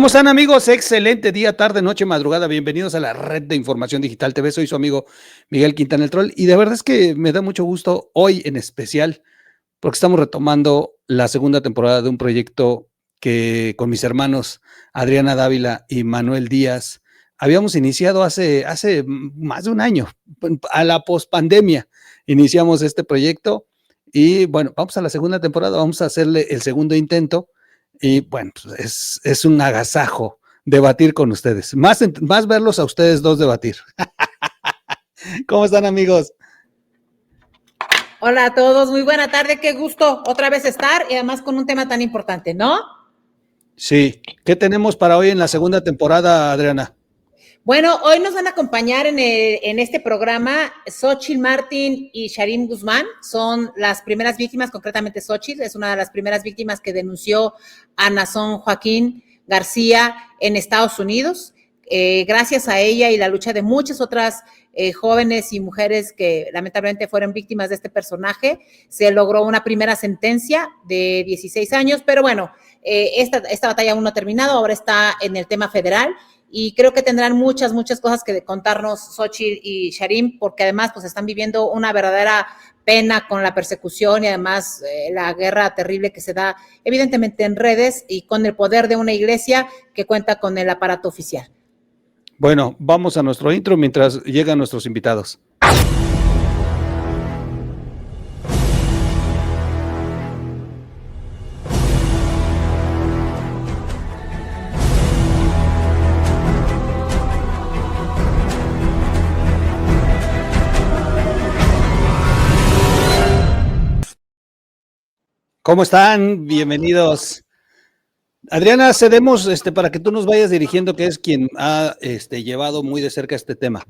¿Cómo están, amigos? Excelente día, tarde, noche, madrugada. Bienvenidos a la red de Información Digital TV. Soy su amigo Miguel Quintana el Troll y de verdad es que me da mucho gusto hoy en especial porque estamos retomando la segunda temporada de un proyecto que con mis hermanos Adriana Dávila y Manuel Díaz habíamos iniciado hace más de un año, a la pospandemia iniciamos este proyecto y bueno, vamos a la segunda temporada, vamos a hacerle el segundo intento y bueno, pues es un agasajo debatir con ustedes, más verlos a ustedes dos debatir. ¿Cómo están, amigos? Hola a todos, muy buena tarde, qué gusto otra vez estar y además con un tema tan importante, ¿no? Sí, ¿qué tenemos para hoy en la segunda temporada, Adriana? Bueno, hoy nos van a acompañar en este programa Xochitl Martín y Sharim Guzmán, son las primeras víctimas, concretamente Xochitl, es una de las primeras víctimas que denunció a Nazón Joaquín García en Estados Unidos. Gracias a ella y la lucha de muchas otras jóvenes y mujeres que lamentablemente fueron víctimas de este personaje, se logró una primera sentencia de 16 años, pero bueno, esta batalla aún no ha terminado, ahora está en el tema federal y creo que tendrán muchas cosas que contarnos Xochitl y Sharim, porque además pues están viviendo una verdadera pena con la persecución y además la guerra terrible que se da evidentemente en redes y con el poder de una iglesia que cuenta con el aparato oficial. Bueno, vamos a nuestro intro mientras llegan nuestros invitados. ¿Cómo están? Bienvenidos. Adriana, cedemos para que tú nos vayas dirigiendo, que es quien ha llevado muy de cerca este tema.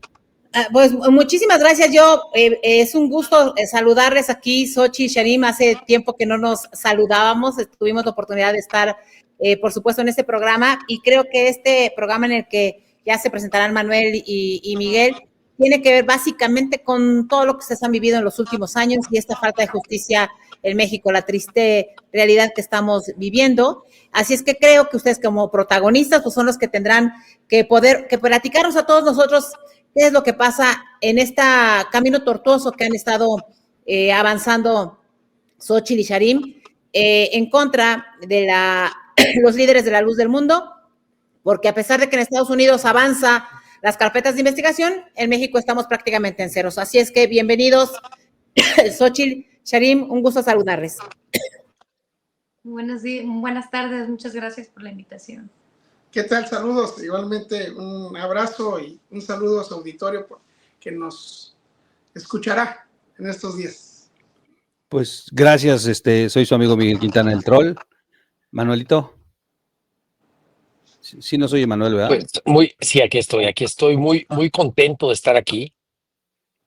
Pues muchísimas gracias. Es un gusto saludarles aquí, Xochitl, Sharim. Hace tiempo que no nos saludábamos, tuvimos la oportunidad de estar, por supuesto, en este programa y creo que este programa en el que ya se presentarán Manuel y Miguel tiene que ver básicamente con todo lo que se han vivido en los últimos años y esta falta de justicia en México, la triste realidad que estamos viviendo. Así es que creo que ustedes como protagonistas pues son los que tendrán que platicarnos a todos nosotros qué es lo que pasa en este camino tortuoso que han estado avanzando Xochitl y Sharim en contra de los líderes de la luz del mundo, porque a pesar de que en Estados Unidos avanza las carpetas de investigación, en México estamos prácticamente en ceros. Así es que bienvenidos, Xochitl, Sharim, un gusto saludarles. Buenas tardes, muchas gracias por la invitación. ¿Qué tal? Saludos, igualmente un abrazo y un saludo a su auditorio que nos escuchará en estos días. Pues gracias, soy su amigo Miguel Quintana el Troll. Manuelito. Sí, no soy Emanuel, ¿verdad? Pues sí, aquí estoy muy contento de estar aquí,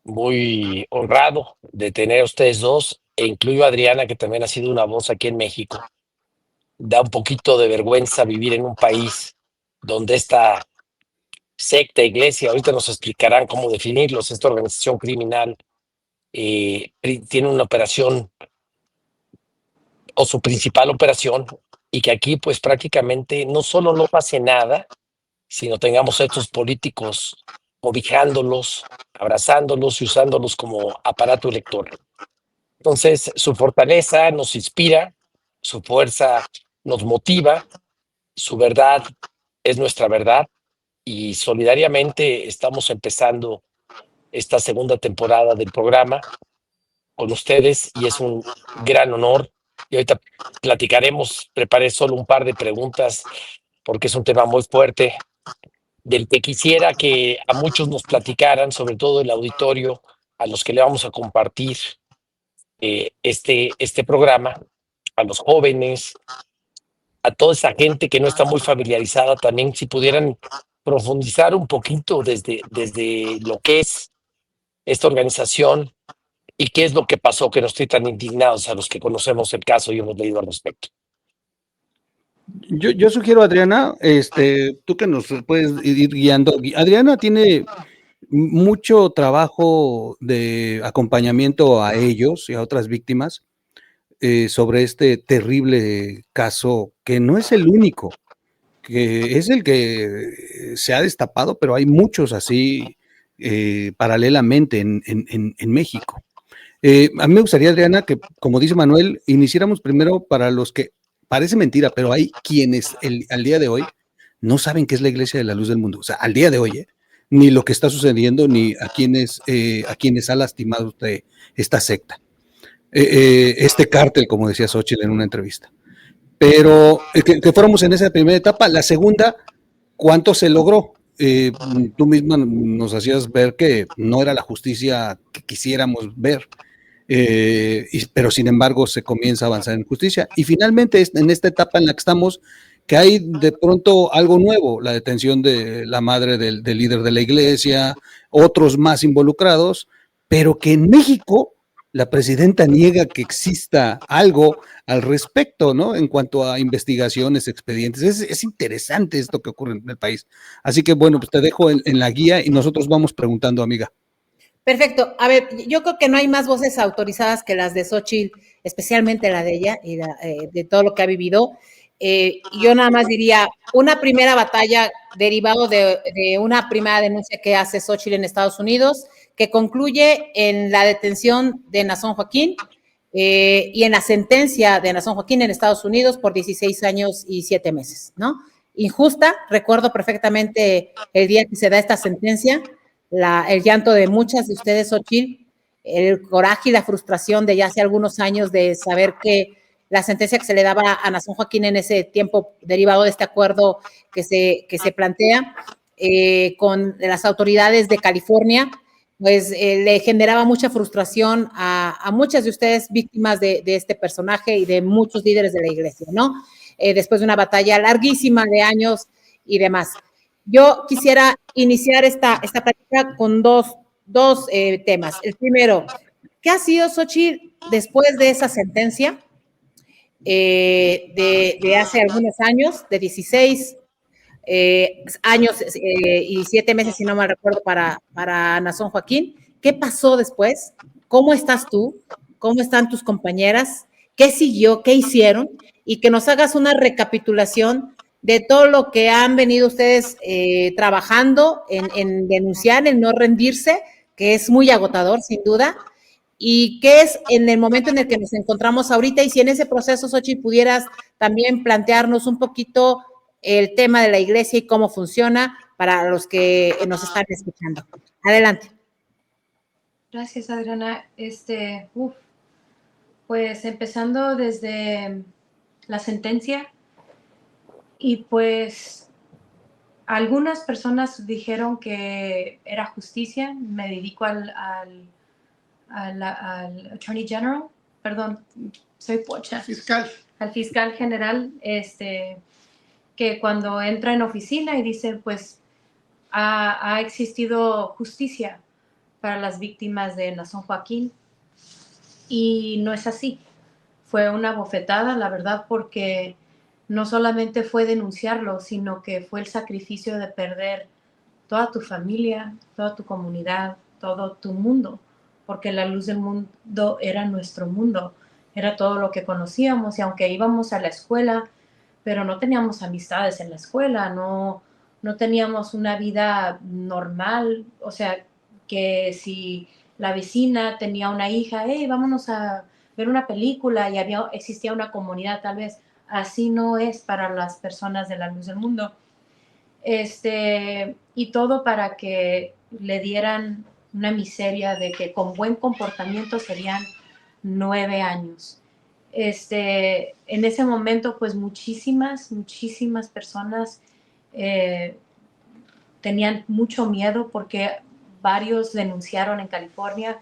muy honrado de tener a ustedes dos, e incluyo a Adriana, que también ha sido una voz aquí en México. Da un poquito de vergüenza vivir en un país donde esta secta, iglesia, ahorita nos explicarán cómo definirlos, esta organización criminal tiene una operación o su principal operación, y que aquí pues prácticamente no solo no pase nada, sino tengamos a estos políticos cobijándolos, abrazándolos y usándolos como aparato electoral. Entonces, su fortaleza nos inspira, su fuerza nos motiva, su verdad es nuestra verdad, y solidariamente estamos empezando esta segunda temporada del programa con ustedes y es un gran honor. Y ahorita platicaremos, preparé solo un par de preguntas porque es un tema muy fuerte del que quisiera que a muchos nos platicaran, sobre todo el auditorio a los que le vamos a compartir este programa, a los jóvenes, a toda esa gente que no está muy familiarizada, también si pudieran profundizar un poquito desde lo que es esta organización y qué es lo que pasó, que no estoy tan indignados a los que conocemos el caso y hemos leído al respecto. Yo sugiero, Adriana, tú que nos puedes ir guiando. Adriana tiene mucho trabajo de acompañamiento a ellos y a otras víctimas sobre este terrible caso, que no es el único. que es el que se ha destapado, pero hay muchos así paralelamente en México. A mí me gustaría, Adriana, que, como dice Manuel, iniciáramos primero para los que, parece mentira, pero hay quienes al día de hoy no saben qué es la Iglesia de la Luz del Mundo. O sea, al día de hoy, ni lo que está sucediendo, ni a quienes ha lastimado esta secta. Este cártel, como decía Xochitl en una entrevista. Pero que fuéramos en esa primera etapa. La segunda, ¿cuánto se logró? Tú misma nos hacías ver que no era la justicia que quisiéramos ver. Pero sin embargo se comienza a avanzar en justicia. Y finalmente, en esta etapa en la que estamos, que hay de pronto algo nuevo, la detención de la madre del líder de la iglesia, otros más involucrados, pero que en México la presidenta niega que exista algo al respecto, ¿no? En cuanto a investigaciones, expedientes. Es interesante esto que ocurre en el país. Así que bueno, pues te dejo en la guía y nosotros vamos preguntando, amiga. Perfecto. A ver, yo creo que no hay más voces autorizadas que las de Xochitl, especialmente la de ella y de todo lo que ha vivido. Yo nada más diría, una primera batalla derivado de una primera denuncia que hace Xochitl en Estados Unidos, que concluye en la detención de Naasón Joaquín y en la sentencia de Naasón Joaquín en Estados Unidos por 16 años y 7 meses, ¿no? Injusta, recuerdo perfectamente el día que se da esta sentencia, el llanto de muchas de ustedes, Xochitl, el coraje y la frustración de ya hace algunos años de saber que la sentencia que se le daba a Naasón Joaquín en ese tiempo, derivado de este acuerdo que se plantea con las autoridades de California, pues le generaba mucha frustración a muchas de ustedes víctimas de este personaje y de muchos líderes de la iglesia, ¿no? Después de una batalla larguísima de años y demás. Yo quisiera iniciar esta práctica con dos temas. El primero, ¿qué ha sido, Xochitl, después de esa sentencia de hace algunos años, de 16 años y 7 meses, si no mal recuerdo, para Naasón Joaquín? ¿Qué pasó después? ¿Cómo estás tú? ¿Cómo están tus compañeras? ¿Qué siguió? ¿Qué hicieron? Y que nos hagas una recapitulación de todo lo que han venido ustedes trabajando en denunciar, en no rendirse, que es muy agotador, sin duda, y qué es en el momento en el que nos encontramos ahorita, y si en ese proceso, Xochitl, pudieras también plantearnos un poquito el tema de la iglesia y cómo funciona para los que nos están escuchando. Adelante. Gracias, Adriana. Pues empezando desde la sentencia, y pues algunas personas dijeron que era justicia. Me dedico al Attorney General, perdón, soy pocha. Fiscal. Al fiscal general, que cuando entra en oficina y dice, pues, ha existido justicia para las víctimas de Naasón Joaquín, y no es así. Fue una bofetada, la verdad, porque no solamente fue denunciarlo, sino que fue el sacrificio de perder toda tu familia, toda tu comunidad, todo tu mundo, porque la luz del mundo era nuestro mundo, era todo lo que conocíamos, y aunque íbamos a la escuela, pero no teníamos amistades en la escuela, no teníamos una vida normal. O sea, que si la vecina tenía una hija, hey, vámonos a ver una película, y existía una comunidad, tal vez. Así no es para las personas de la luz del mundo. Y todo para que le dieran una miseria de que con buen comportamiento serían 9 años. En ese momento, pues muchísimas personas tenían mucho miedo, porque varios denunciaron en California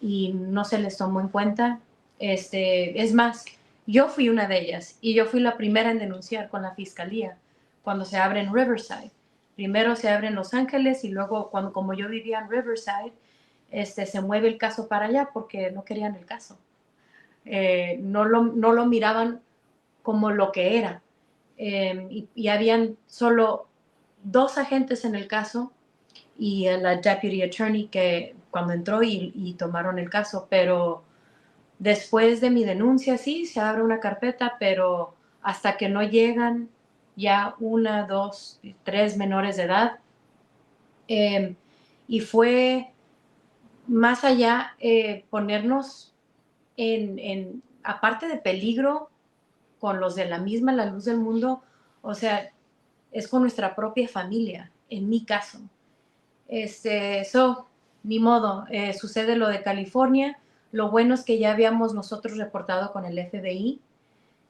y no se les tomó en cuenta. Es más, yo fui una de ellas, y yo fui la primera en denunciar con la fiscalía cuando se abre en Riverside. Primero se abre en Los Ángeles, y luego, como yo vivía en Riverside, se mueve el caso para allá porque no querían el caso. No lo miraban como lo que era. Y habían solo 2 agentes en el caso, y la Deputy Attorney, que cuando entró y tomaron el caso. Pero después de mi denuncia, sí, se abre una carpeta, pero hasta que no llegan ya 1, 2, 3 menores de edad. Y fue más allá ponernos aparte de peligro con los de la luz del mundo, o sea, es con nuestra propia familia, en mi caso. Ni modo, sucede lo de California. Lo bueno es que ya habíamos nosotros reportado con el FBI.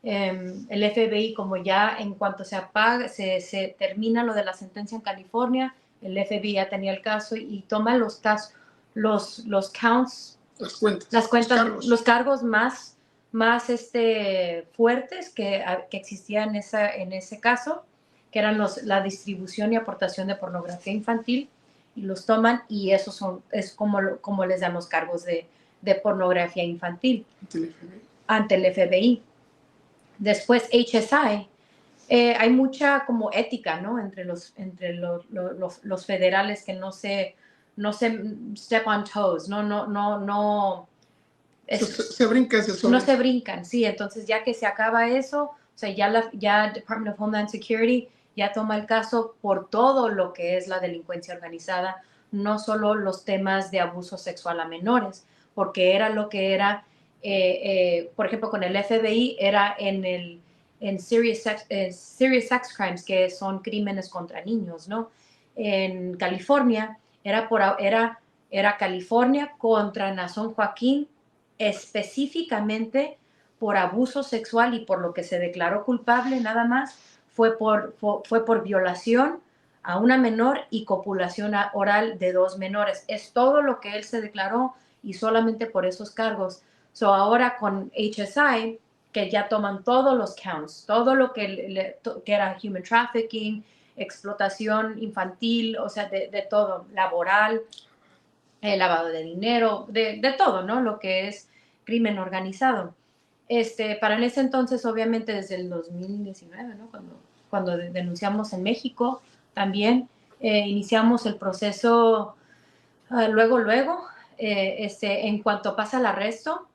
El FBI, como ya en cuanto se termina lo de la sentencia en California, el FBI ya tenía el caso y toma los casos, los counts, las cuentas, los cargos más fuertes que existían en ese caso, que eran la distribución y aportación de pornografía infantil, y los toman y es como les dan los cargos de pornografía infantil ante el FBI. Después HSI, hay mucha como ética, ¿no? Entre los federales que no se step on toes, no se brincan, no se brincan, sí. Entonces ya que se acaba eso, o sea, ya Department of Homeland Security ya toma el caso por todo lo que es la delincuencia organizada, no solo los temas de abuso sexual a menores, porque era lo que era, por ejemplo, con el FBI era en serious sex crimes, que son crímenes contra niños, ¿no? En California era California contra Nason Joaquín, específicamente por abuso sexual, y por lo que se declaró culpable nada más fue por violación a una menor y copulación oral de 2 menores. Es todo lo que él se declaró, y solamente por esos cargos. Ahora con HSI, que ya toman todos los counts, todo lo que era human trafficking, explotación infantil, o sea, de todo, laboral, lavado de dinero, de todo, ¿no? Lo que es crimen organizado. Para en ese entonces, obviamente desde el 2019, ¿no? Cuando denunciamos en México, también iniciamos el proceso luego, en cuanto pasa el arresto,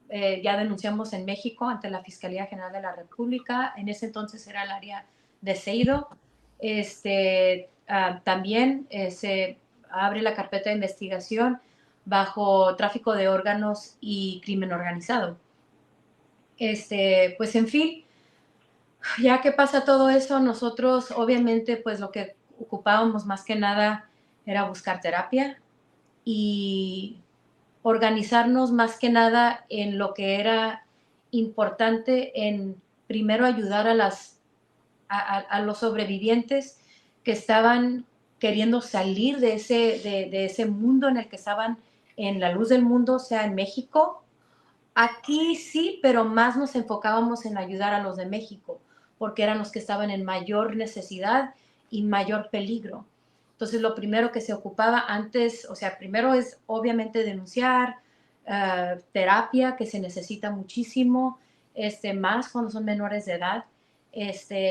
ya denunciamos en México ante la Fiscalía General de la República. En ese entonces era el área de Seido. También se abre la carpeta de investigación bajo tráfico de órganos y crimen organizado. Pues en fin, ya que pasa todo eso, nosotros obviamente pues lo que ocupábamos más que nada era buscar terapia y organizarnos más que nada en lo que era importante, en primero ayudar a los sobrevivientes que estaban queriendo salir de ese mundo en el que estaban en la luz del mundo, o sea, en México. Aquí sí, pero más nos enfocábamos en ayudar a los de México, porque eran los que estaban en mayor necesidad y mayor peligro. Entonces, lo primero que se ocupaba antes, o sea, primero es obviamente denunciar, terapia, que se necesita muchísimo, más cuando son menores de edad.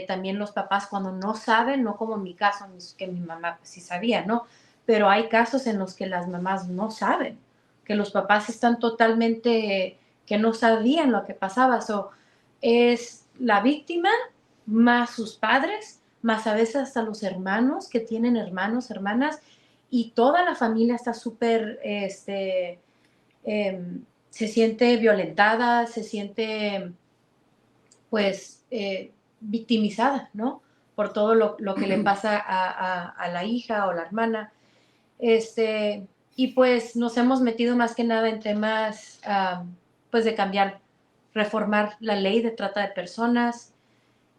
También los papás cuando no saben, no como en mi caso, que mi mamá pues, sí sabía, ¿no? Pero hay casos en los que las mamás no saben, que los papás están totalmente, que no sabían lo que pasaba. Es la víctima más sus padres, más a veces hasta los hermanos que tienen hermanos, hermanas, y toda la familia está súper, se siente violentada, se siente, pues, victimizada, ¿no? Por todo lo que le pasa a la hija o la hermana. Y pues nos hemos metido más que nada en temas, pues de cambiar, reformar la ley de trata de personas.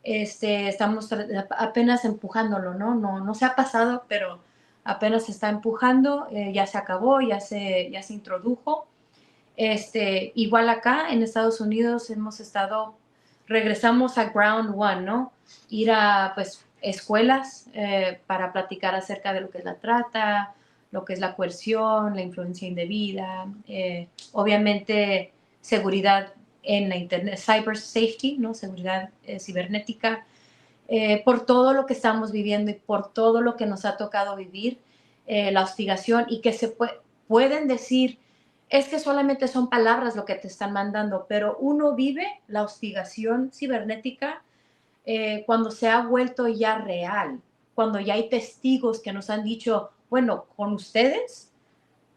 Estamos apenas empujándolo, ¿no? No se ha pasado, pero apenas se está empujando, ya se acabó, ya se introdujo. Igual acá en Estados Unidos regresamos a ground one, ¿no? Ir a, pues, escuelas para platicar acerca de lo que es la trata, lo que es la coerción, la influencia indebida, obviamente seguridad en la internet, cyber safety, ¿no? Seguridad cibernética, por todo lo que estamos viviendo y por todo lo que nos ha tocado vivir, la hostigación, y que pueden decir, es que solamente son palabras lo que te están mandando, pero uno vive la hostigación cibernética cuando se ha vuelto ya real, cuando ya hay testigos que nos han dicho, bueno, con ustedes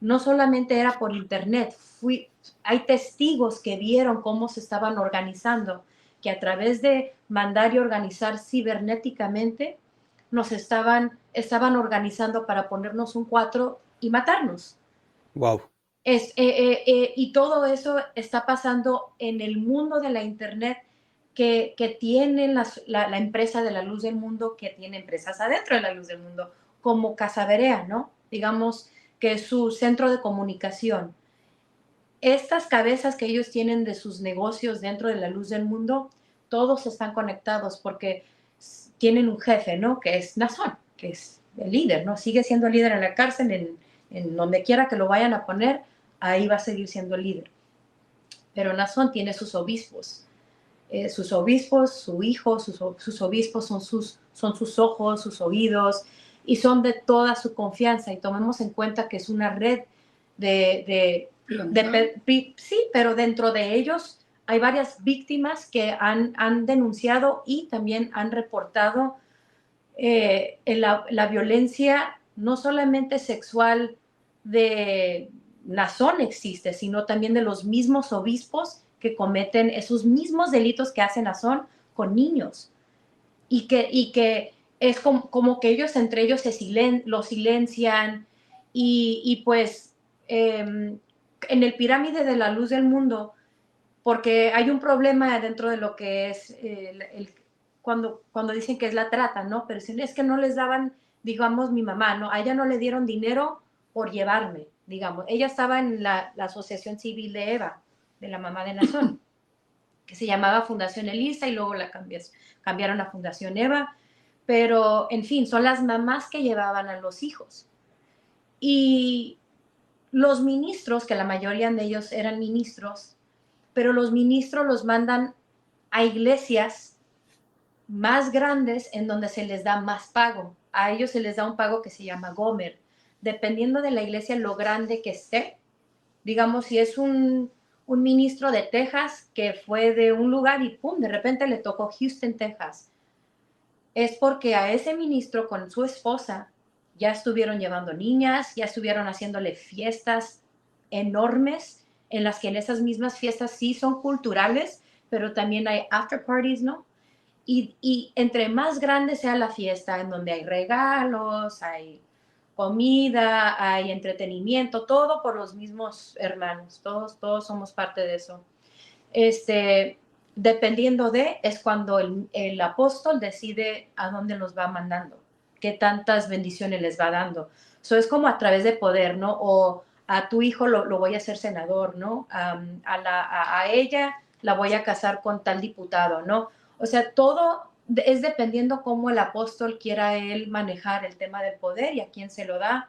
no solamente era por internet, hay testigos que vieron cómo se estaban organizando, que a través de mandar y organizar cibernéticamente nos estaban organizando para ponernos un 4 y matarnos. Wow. Y todo eso está pasando en el mundo de la internet que tiene la empresa de la luz del mundo, que tiene empresas adentro de la luz del mundo, como Casaverea, ¿no? Digamos que es su centro de comunicación. Estas cabezas que ellos tienen de sus negocios dentro de la luz del mundo, todos están conectados porque tienen un jefe, ¿no? Que es Nazón, que es el líder, ¿no? Sigue siendo el líder en la cárcel, en donde quiera que lo vayan a poner, ahí va a seguir siendo el líder. Pero Nazón tiene sus obispos, su hijo, sus obispos son sus ojos, sus oídos, y son de toda su confianza. Y tomemos en cuenta que es una red sí, pero dentro de ellos hay varias víctimas que han denunciado y también han reportado la violencia, no solamente sexual de Nazón existe, sino también de los mismos obispos que cometen esos mismos delitos que hace Nazón con niños. Y que es como que ellos entre ellos lo silencian y pues en el pirámide de la luz del mundo, porque hay un problema dentro de lo que es cuando dicen que es la trata, ¿no? Pero es que no les daban, digamos, mi mamá, ¿no? A ella no le dieron dinero por llevarme, digamos. Ella estaba en la Asociación Civil de Eva, de la mamá de Nazón, que se llamaba Fundación Elisa y luego la cambiaron a Fundación Eva. Pero, en fin, son las mamás que llevaban a los hijos. Y los ministros, que la mayoría de ellos eran ministros, pero los ministros los mandan a iglesias más grandes en donde se les da más pago. A ellos se les da un pago que se llama Gomer. Dependiendo de la iglesia, lo grande que esté, digamos, si es un ministro de Texas que fue de un lugar y pum, de repente le tocó Houston, Texas, es porque a ese ministro con su esposa ya estuvieron llevando niñas, ya estuvieron haciéndole fiestas enormes, en las que en esas mismas fiestas sí son culturales, pero también hay after parties, ¿no? Y entre más grande sea la fiesta, en donde hay regalos, hay comida, hay entretenimiento, todo por los mismos hermanos, todos somos parte de eso. Dependiendo es cuando el apóstol decide a dónde los va mandando, qué tantas bendiciones les va dando. Eso es como a través de poder, ¿no? O a tu hijo lo voy a hacer senador, ¿no? A ella la voy a casar con tal diputado, ¿no? O sea, todo es dependiendo cómo el apóstol quiera él manejar el tema del poder y a quién se lo da.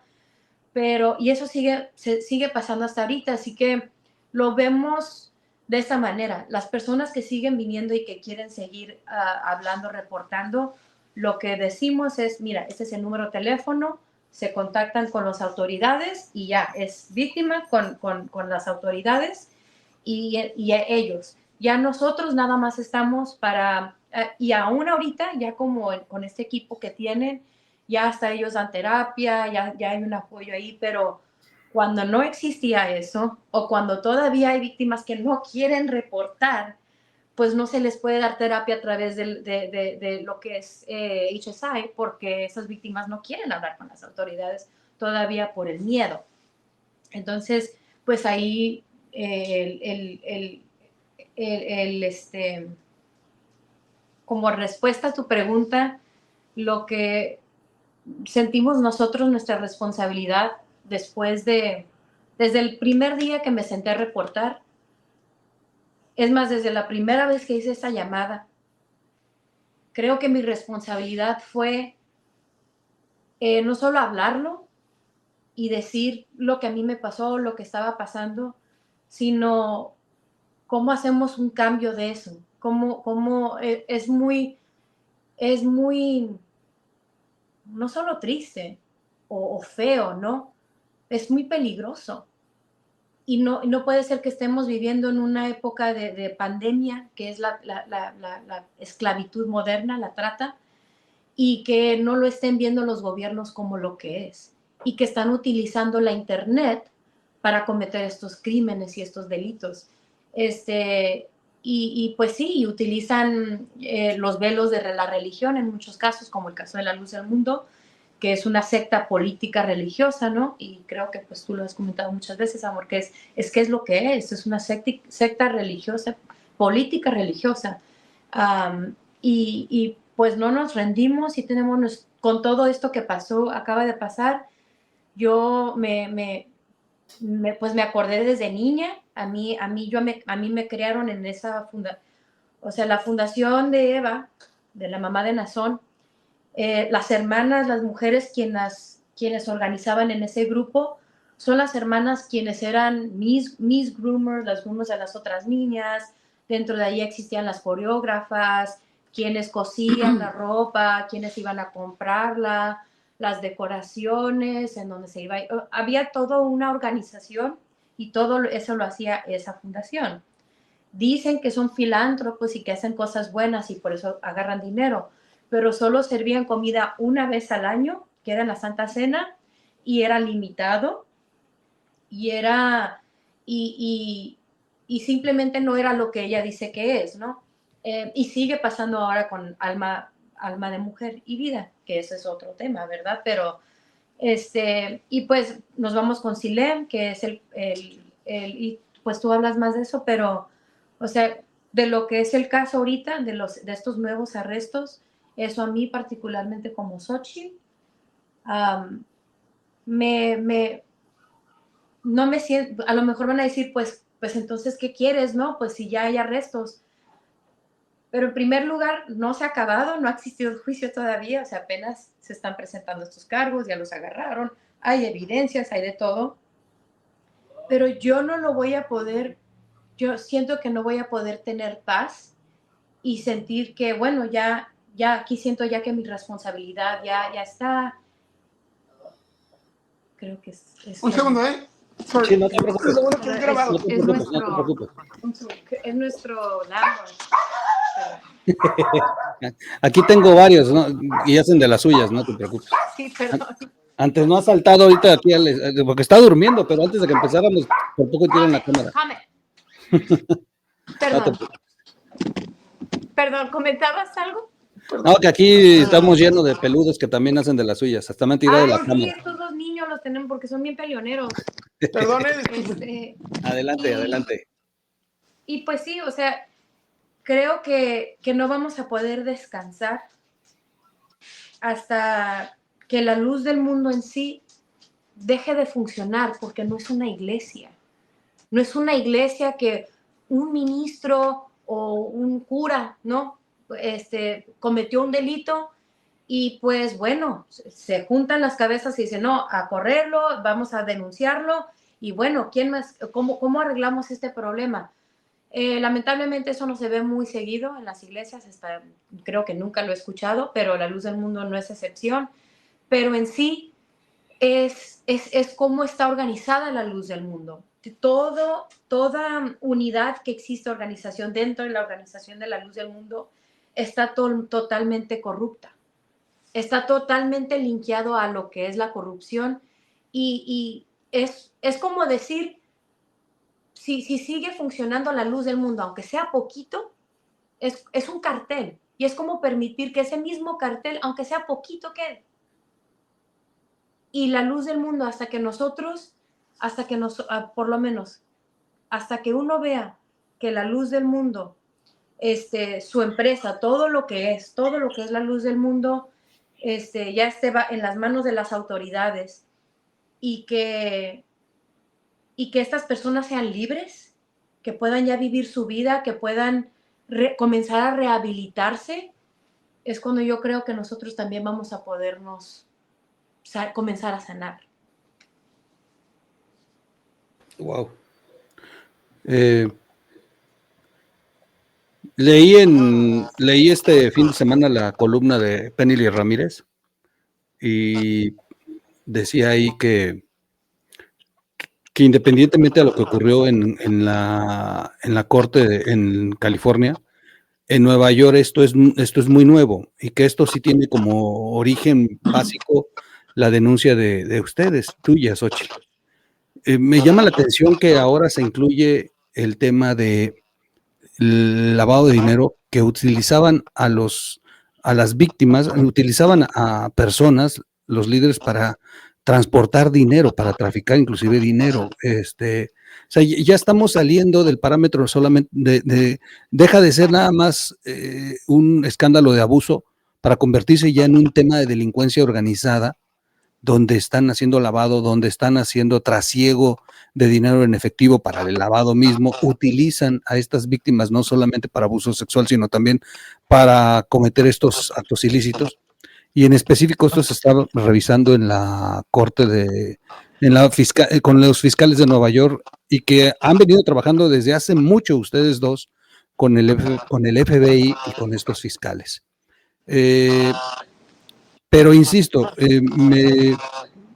Y eso sigue pasando hasta ahorita, así que lo vemos de esa manera. Las personas que siguen viniendo y que quieren seguir hablando, reportando, lo que decimos es, mira, este es el número de teléfono, se contactan con las autoridades y ya, es víctima con las autoridades y ellos. Ya nosotros nada más estamos y aún ahorita, ya como con este equipo que tienen, ya hasta ellos dan terapia, ya hay un apoyo ahí, pero cuando no existía eso, o cuando todavía hay víctimas que no quieren reportar, pues no se les puede dar terapia a través de lo que es HSI, porque esas víctimas no quieren hablar con las autoridades todavía por el miedo. Entonces, pues ahí como respuesta a tu pregunta, lo que sentimos nosotros, nuestra responsabilidad desde el primer día que me senté a reportar, es más, desde la primera vez que hice esa llamada, creo que mi responsabilidad fue no solo hablarlo y decir lo que a mí me pasó, lo que estaba pasando, sino cómo hacemos un cambio de eso, cómo es muy, no solo triste o feo, ¿no? Es muy peligroso. no puede ser que estemos viviendo en una época de pandemia, que es la esclavitud moderna, la trata, y que no lo estén viendo los gobiernos como lo que es, y que están utilizando la internet para cometer estos crímenes y estos delitos. Y pues sí, utilizan los velos de la religión en muchos casos, como el caso de la Luz del Mundo, que es una secta política religiosa, ¿no? Y creo que pues tú lo has comentado muchas veces, amor, que es que es lo que es una secta religiosa, política religiosa. Y pues no nos rendimos y tenemos, con todo esto que pasó, acaba de pasar, yo pues me acordé desde niña, a mí me crearon en esa fundación, o sea, la fundación de Eva, de la mamá de Nazón, las hermanas, las mujeres quienes organizaban en ese grupo, son las hermanas quienes eran mis groomers, las groomers de las otras niñas. Dentro de ahí existían las coreógrafas, quienes cosían la ropa, quienes iban a comprarla, las decoraciones, en donde se iba. Había toda una organización y todo eso lo hacía esa fundación. Dicen que son filántropos y que hacen cosas buenas y por eso agarran dinero, pero solo servían comida una vez al año, que era en la Santa Cena, y era limitado, y simplemente no era lo que ella dice que es, ¿no? Y sigue pasando ahora con alma de mujer y vida, que ese es otro tema, ¿verdad? Pero, y pues nos vamos con Silem, que es y pues tú hablas más de eso, pero, o sea, de lo que es el caso ahorita, de estos nuevos arrestos, eso a mí particularmente como Xochitl, no me siento, a lo mejor van a decir, pues entonces, ¿qué quieres, no? Pues si ya hay arrestos. Pero en primer lugar, no se ha acabado, no ha existido el juicio todavía, o sea, apenas se están presentando estos cargos, ya los agarraron, hay evidencias, hay de todo. Pero yo no lo voy a poder, yo siento que no voy a poder tener paz y sentir que, bueno, ya aquí siento ya que mi responsabilidad ya está. Creo que es Un segundo, Sorry. Sí, no te preocupes. Lo bueno que es grabado. Es nuestro landlord. Aquí tengo varios, ¿no? Y hacen de las suyas, no te preocupes. Sí, perdón. Antes no ha saltado ahorita aquí, porque está durmiendo, pero antes de que empezáramos, por poco tiran la cámara. Perdón. Perdón, ¿comentabas algo? No, que aquí estamos llenos de peludos que también hacen de las suyas. Hasta me han tirado la sí, cámara. estos dos niños los tenemos porque son bien peleoneros. Perdón, Adelante. Y pues sí, o sea, creo que no vamos a poder descansar hasta que la luz del mundo en sí deje de funcionar, porque no es una iglesia. No es una iglesia que un ministro o un cura, ¿no? Cometió un delito y pues bueno, se juntan las cabezas y dicen, no, a correrlo, vamos a denunciarlo y bueno, ¿quién más? ¿Cómo arreglamos este problema? Lamentablemente eso no se ve muy seguido en las iglesias, creo que nunca lo he escuchado, pero la luz del mundo no es excepción, pero en sí es cómo está organizada la luz del mundo. Toda unidad que existe, organización dentro de la organización de la luz del mundo, está totalmente corrupta, está totalmente linkeado a lo que es la corrupción y es como decir, si sigue funcionando la luz del mundo, aunque sea poquito, es un cartel y es como permitir que ese mismo cartel, aunque sea poquito, quede. Y la luz del mundo, por lo menos, hasta que uno vea que la luz del mundo, su empresa, todo lo que es la luz del mundo, ya esté en las manos de las autoridades y que estas personas sean libres, que puedan ya vivir su vida, que puedan comenzar a rehabilitarse, es cuando yo creo que nosotros también vamos a podernos comenzar a sanar. Wow. Leí este fin de semana la columna de Penny Ramírez y decía ahí que que independientemente de lo que ocurrió en la corte en California, en Nueva York esto es muy nuevo y que esto sí tiene como origen básico la denuncia de ustedes, tuya, Xochitl. Me llama la atención que ahora se incluye el tema de lavado de dinero, que utilizaban a las víctimas, utilizaban a personas, los líderes, para transportar dinero, para traficar inclusive dinero. O sea, ya estamos saliendo del parámetro solamente deja de ser nada más un escándalo de abuso para convertirse ya en un tema de delincuencia organizada, donde están haciendo lavado, donde están haciendo trasiego de dinero en efectivo para el lavado mismo, utilizan a estas víctimas no solamente para abuso sexual, sino también para cometer estos actos ilícitos. Y en específico esto se está revisando en la corte con los fiscales de Nueva York, y que han venido trabajando desde hace mucho ustedes dos con el FBI y con estos fiscales. Pero insisto,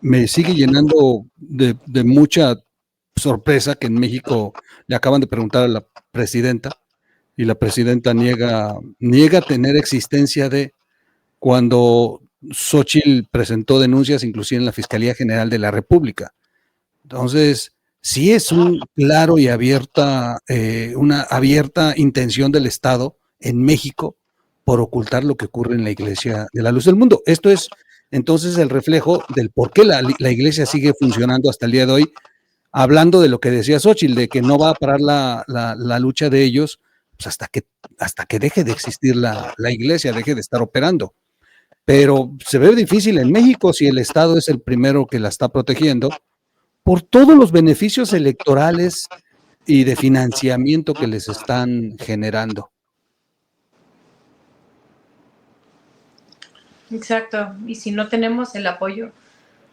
me sigue llenando de mucha sorpresa que en México le acaban de preguntar a la presidenta y la presidenta niega tener existencia de, cuando Xochitl presentó denuncias inclusive en la Fiscalía General de la República. Entonces, sí es un claro y una abierta intención del Estado en México por ocultar lo que ocurre en la Iglesia de la Luz del Mundo. Esto es entonces el reflejo del por qué la Iglesia sigue funcionando hasta el día de hoy, hablando de lo que decía Xochitl, de que no va a parar la lucha de ellos pues hasta que deje de existir la Iglesia, deje de estar operando. Pero se ve difícil en México si el Estado es el primero que la está protegiendo por todos los beneficios electorales y de financiamiento que les están generando. Exacto, y si no tenemos el apoyo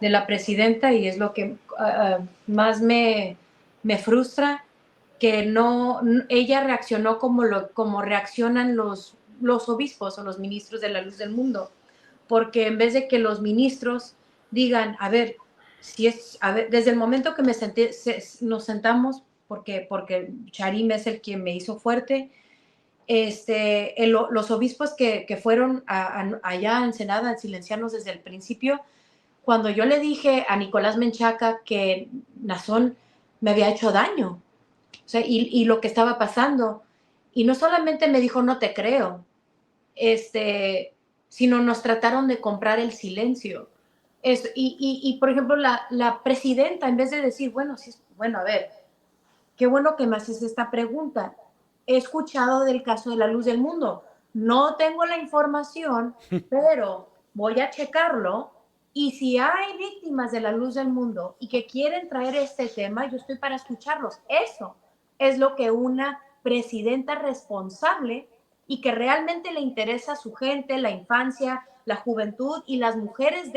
de la presidenta, y es lo que más me frustra, que ella reaccionó como reaccionan los obispos o los ministros de la Luz del Mundo, porque en vez de que los ministros digan, a ver, desde el momento que nos sentamos, porque Charim es el quien me hizo fuerte, los obispos que fueron allá a Ensenada a silenciarnos desde el principio, cuando yo le dije a Nicolás Menchaca que Nazón me había hecho daño, o sea, y lo que estaba pasando, y no solamente me dijo no te creo, sino nos trataron de comprar el silencio. Y por ejemplo, la presidenta, en vez de decir, bueno, a ver, qué bueno que me haces esta pregunta. He escuchado del caso de la Luz del Mundo. No tengo la información, pero voy a checarlo. Y si hay víctimas de la Luz del Mundo y que quieren traer este tema, yo estoy para escucharlos. Eso es lo que una presidenta responsable y que realmente le interesa a su gente, la infancia, la juventud y las mujeres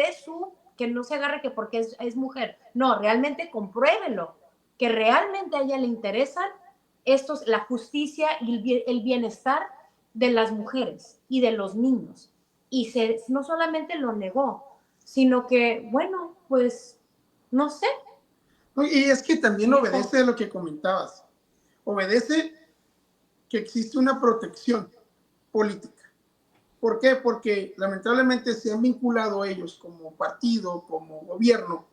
que no se agarre que porque es mujer. No, realmente compruébelo, que realmente a ella le interesan la justicia y el bienestar de las mujeres y de los niños. Y no solamente lo negó, sino que, bueno, pues, no sé. Y es que también obedece a lo que comentabas. Obedece que existe una protección política. ¿Por qué? Porque lamentablemente se han vinculado ellos como partido, como gobierno,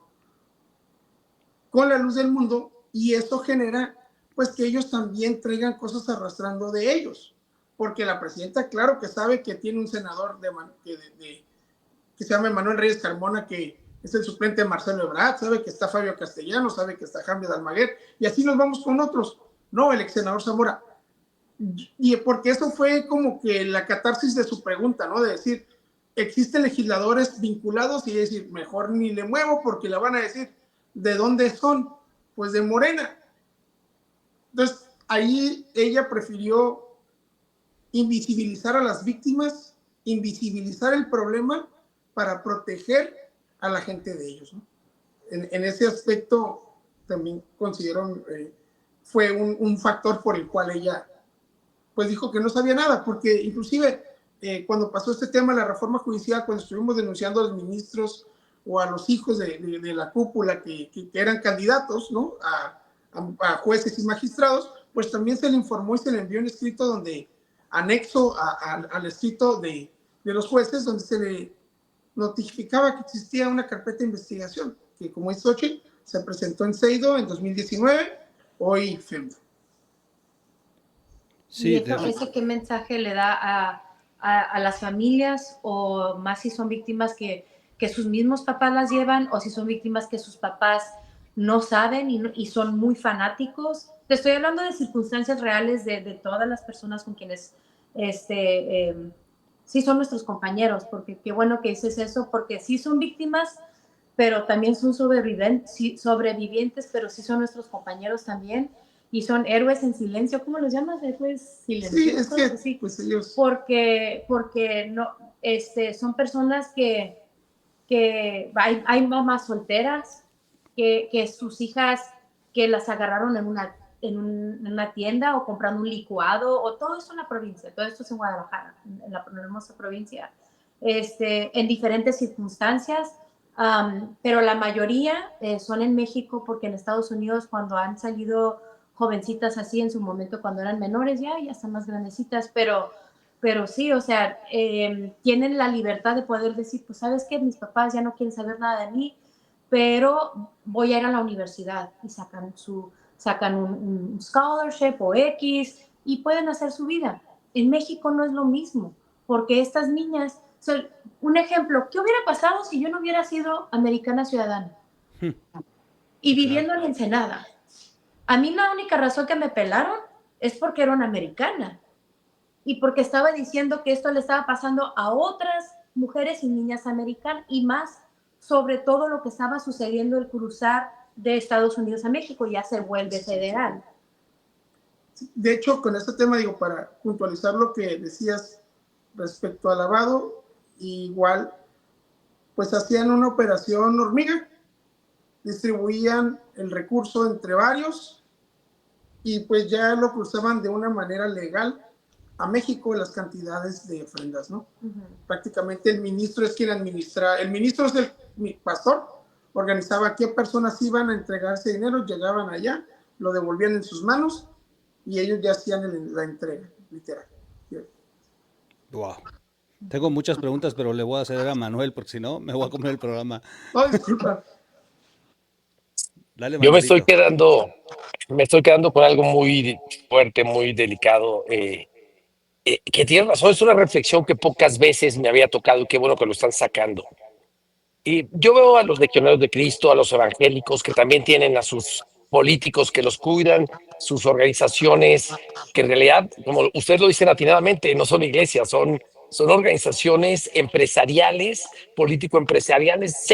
con la Luz del Mundo, y eso genera pues que ellos también traigan cosas arrastrando de ellos, porque la presidenta claro que sabe que tiene un senador que se llama Manuel Reyes Carmona, que es el suplente de Marcelo Ebrard, sabe que está Fabio Castellanos, sabe que está Jaime Dalmaguer, y así nos vamos con otros, no, el ex senador Zamora, y porque eso fue como que la catarsis de su pregunta, ¿no? De decir, existen legisladores vinculados y decir, mejor ni le muevo porque le van a decir, ¿de dónde son? Pues de Morena. Entonces, ahí ella prefirió invisibilizar a las víctimas, invisibilizar el problema para proteger a la gente de ellos, ¿no? En ese aspecto también considero fue un factor por el cual ella pues dijo que no sabía nada, porque inclusive cuando pasó este tema de la reforma judicial, cuando estuvimos denunciando a los ministros o a los hijos de la cúpula que eran candidatos, ¿no? A jueces y magistrados, pues también se le informó y se le envió un escrito donde, anexo al escrito de los jueces, donde se le notificaba que existía una carpeta de investigación, que como es Xochitl, se presentó en Seido en 2019, hoy FEMDA. Sí, ¿y eso qué mensaje le da a las familias, o más si son víctimas que sus mismos papás las llevan, o si son víctimas que sus papás no saben y son muy fanáticos? Te estoy hablando de circunstancias reales de todas las personas con quienes sí son nuestros compañeros, porque qué bueno que dices eso, porque sí son víctimas, pero también son sobrevivientes, pero sí son nuestros compañeros también, y son héroes en silencio. ¿Cómo los llamas? Héroes silenciosos. Sí, es que sí, pues ellos... Porque no, son personas que hay mamás solteras, que sus hijas que las agarraron en una tienda o comprando un licuado, o todo esto en la provincia, todo esto es en Guadalajara, en la hermosa provincia, en diferentes circunstancias, pero la mayoría son en México, porque en Estados Unidos, cuando han salido jovencitas así en su momento, cuando eran menores, ya están más grandecitas, pero sí, o sea, tienen la libertad de poder decir, pues, ¿sabes qué? Mis papás ya no quieren saber nada de mí, pero voy a ir a la universidad, y sacan un scholarship o X, y pueden hacer su vida. En México no es lo mismo, porque estas niñas, un ejemplo, ¿qué hubiera pasado si yo no hubiera sido americana ciudadana y viviendo en Ensenada? A mí la única razón que me pelaron es porque era una americana y porque estaba diciendo que esto le estaba pasando a otras mujeres y niñas americanas, y más sobre todo lo que estaba sucediendo el cruzar de Estados Unidos a México, ya se vuelve federal. De hecho, con este tema, digo, para puntualizar lo que decías respecto al lavado, igual, pues hacían una operación hormiga, distribuían el recurso entre varios y pues ya lo cruzaban de una manera legal a México las cantidades de ofrendas, ¿no? Prácticamente el ministro es quien administra, el ministro es el pastor, organizaba qué personas iban a entregarse dinero, llegaban allá, lo devolvían en sus manos y ellos ya hacían la entrega, literal. Wow. Tengo muchas preguntas, pero le voy a ceder a Manuel, porque si no, me voy a comer el programa. No, disculpa. Dale, Yo Manuelito. me estoy quedando con algo muy fuerte, muy delicado. Que tienes razón, es una reflexión que pocas veces me había tocado, y qué bueno que lo están sacando. Y yo veo a los legionarios de Cristo, a los evangélicos, que también tienen a sus políticos que los cuidan, sus organizaciones, que en realidad, como ustedes lo dicen atinadamente, no son iglesias, son organizaciones empresariales, político-empresariales,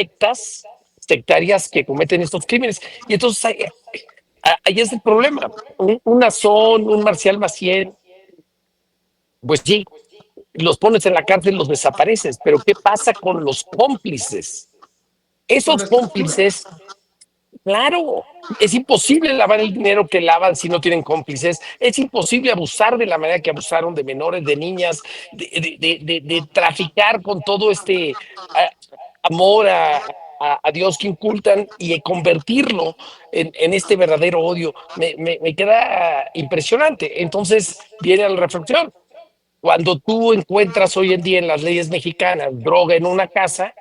sectarias que cometen estos crímenes. Y entonces ahí es el problema. Un Nazón, un Marcial Maciel, pues sí, los pones en la cárcel, los desapareces, pero ¿qué pasa con los cómplices? Esos cómplices, claro, es imposible lavar el dinero que lavan si no tienen cómplices, es imposible abusar de la manera que abusaron de menores, de niñas, de traficar con todo este amor a Dios que incultan y convertirlo en este verdadero odio. Me queda impresionante. Entonces viene la reflexión. Cuando tú encuentras hoy en día en las leyes mexicanas droga en una casa,